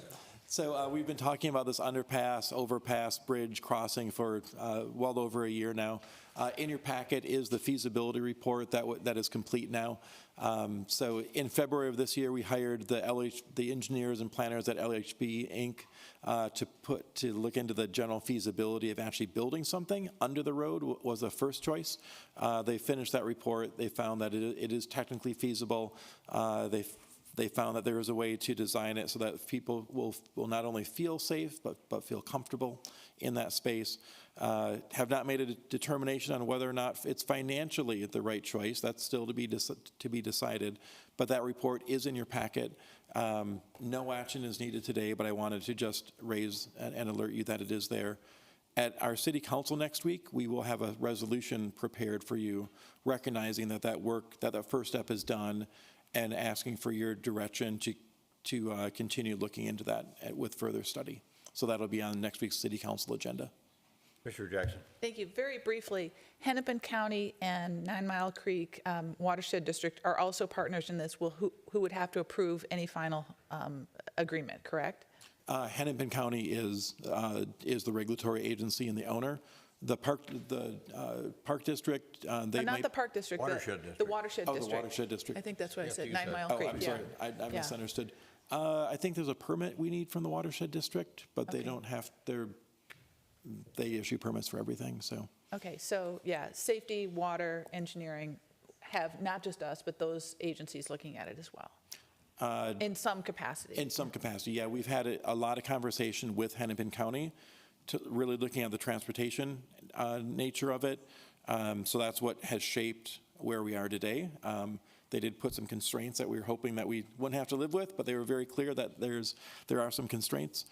So we've been talking about this underpass, overpass, bridge crossing for well over a year now. In your packet is the feasibility report that is complete now. So in February of this year, we hired the engineers and planners at LHB Inc. to look into the general feasibility of actually building something under the road was the first choice. They finished that report. They found that it is technically feasible. They They found that there is a way to design it so that people will not only feel safe, but feel comfortable in that space. Have not made a determination on whether or not it's financially the right choice. That's still to be decided. But that report is in your packet. No action is needed today, but I wanted to just raise and alert you that it is there. At our city council next week, we will have a resolution prepared for you, recognizing that that first step is done, and asking for your direction to continue looking into that with further study. So that'll be on next week's city council agenda. Commissioner Jackson. Thank you. Very briefly, Hennepin County and 9 Mile Creek Watershed District are also partners in this, who would have to approve any final agreement, correct? Hennepin County is the regulatory agency and the owner. The park district, they Not might. the Park District. Watershed The District. Watershed Oh, the District. watershed district. I think that's what I Yeah, said, you 9 said- Mile Oh, Creek. I'm yeah. sorry, I Yeah. misunderstood. I think there's a permit we need from the watershed district, but they Okay. don't have, they issue permits for everything, so. Okay, so yeah, safety, water, engineering have not just us, but those agencies looking at it as well. In some capacity. In some capacity, yeah. We've had a lot of conversation with Hennepin County, really looking at the transportation nature of it. So that's what has shaped where we are today. They did put some constraints that we were hoping that we wouldn't have to live with, but they were very clear that there are some constraints.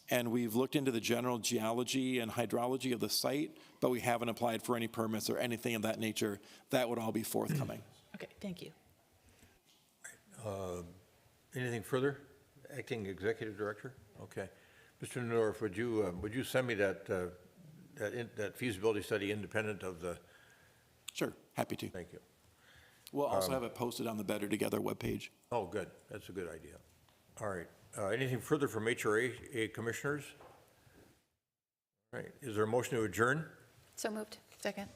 And we've looked into the general geology and hydrology of the site, but we haven't applied for any permits or anything of that nature. That would all be forthcoming. Okay, thank you. Anything further? Acting Executive Director? Okay. Mr. Norf, would you send me that feasibility study independent of the, Sure, happy to. thank you. We'll also have it posted on the Better Together webpage. Oh, good. That's a good idea. All right. Anything further from HRA commissioners? All right. Is there a motion to adjourn? So moved. Second.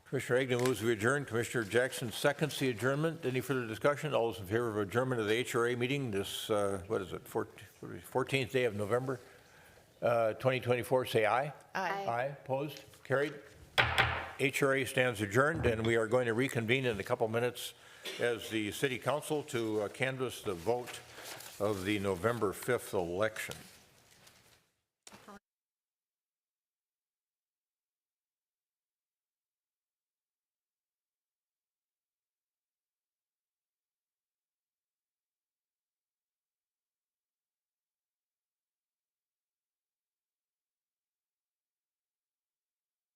Commissioner Agnew moves we adjourn. Commissioner Jackson seconds the adjournment. Any further discussion? All those in favor of adjournment of the HRA meeting this, 14th day of November, 2024, say aye. Aye. Aye. Opposed? Carried. HRA stands adjourned, and we are going to reconvene in a couple minutes as the city council to canvass the vote of the November 5th election.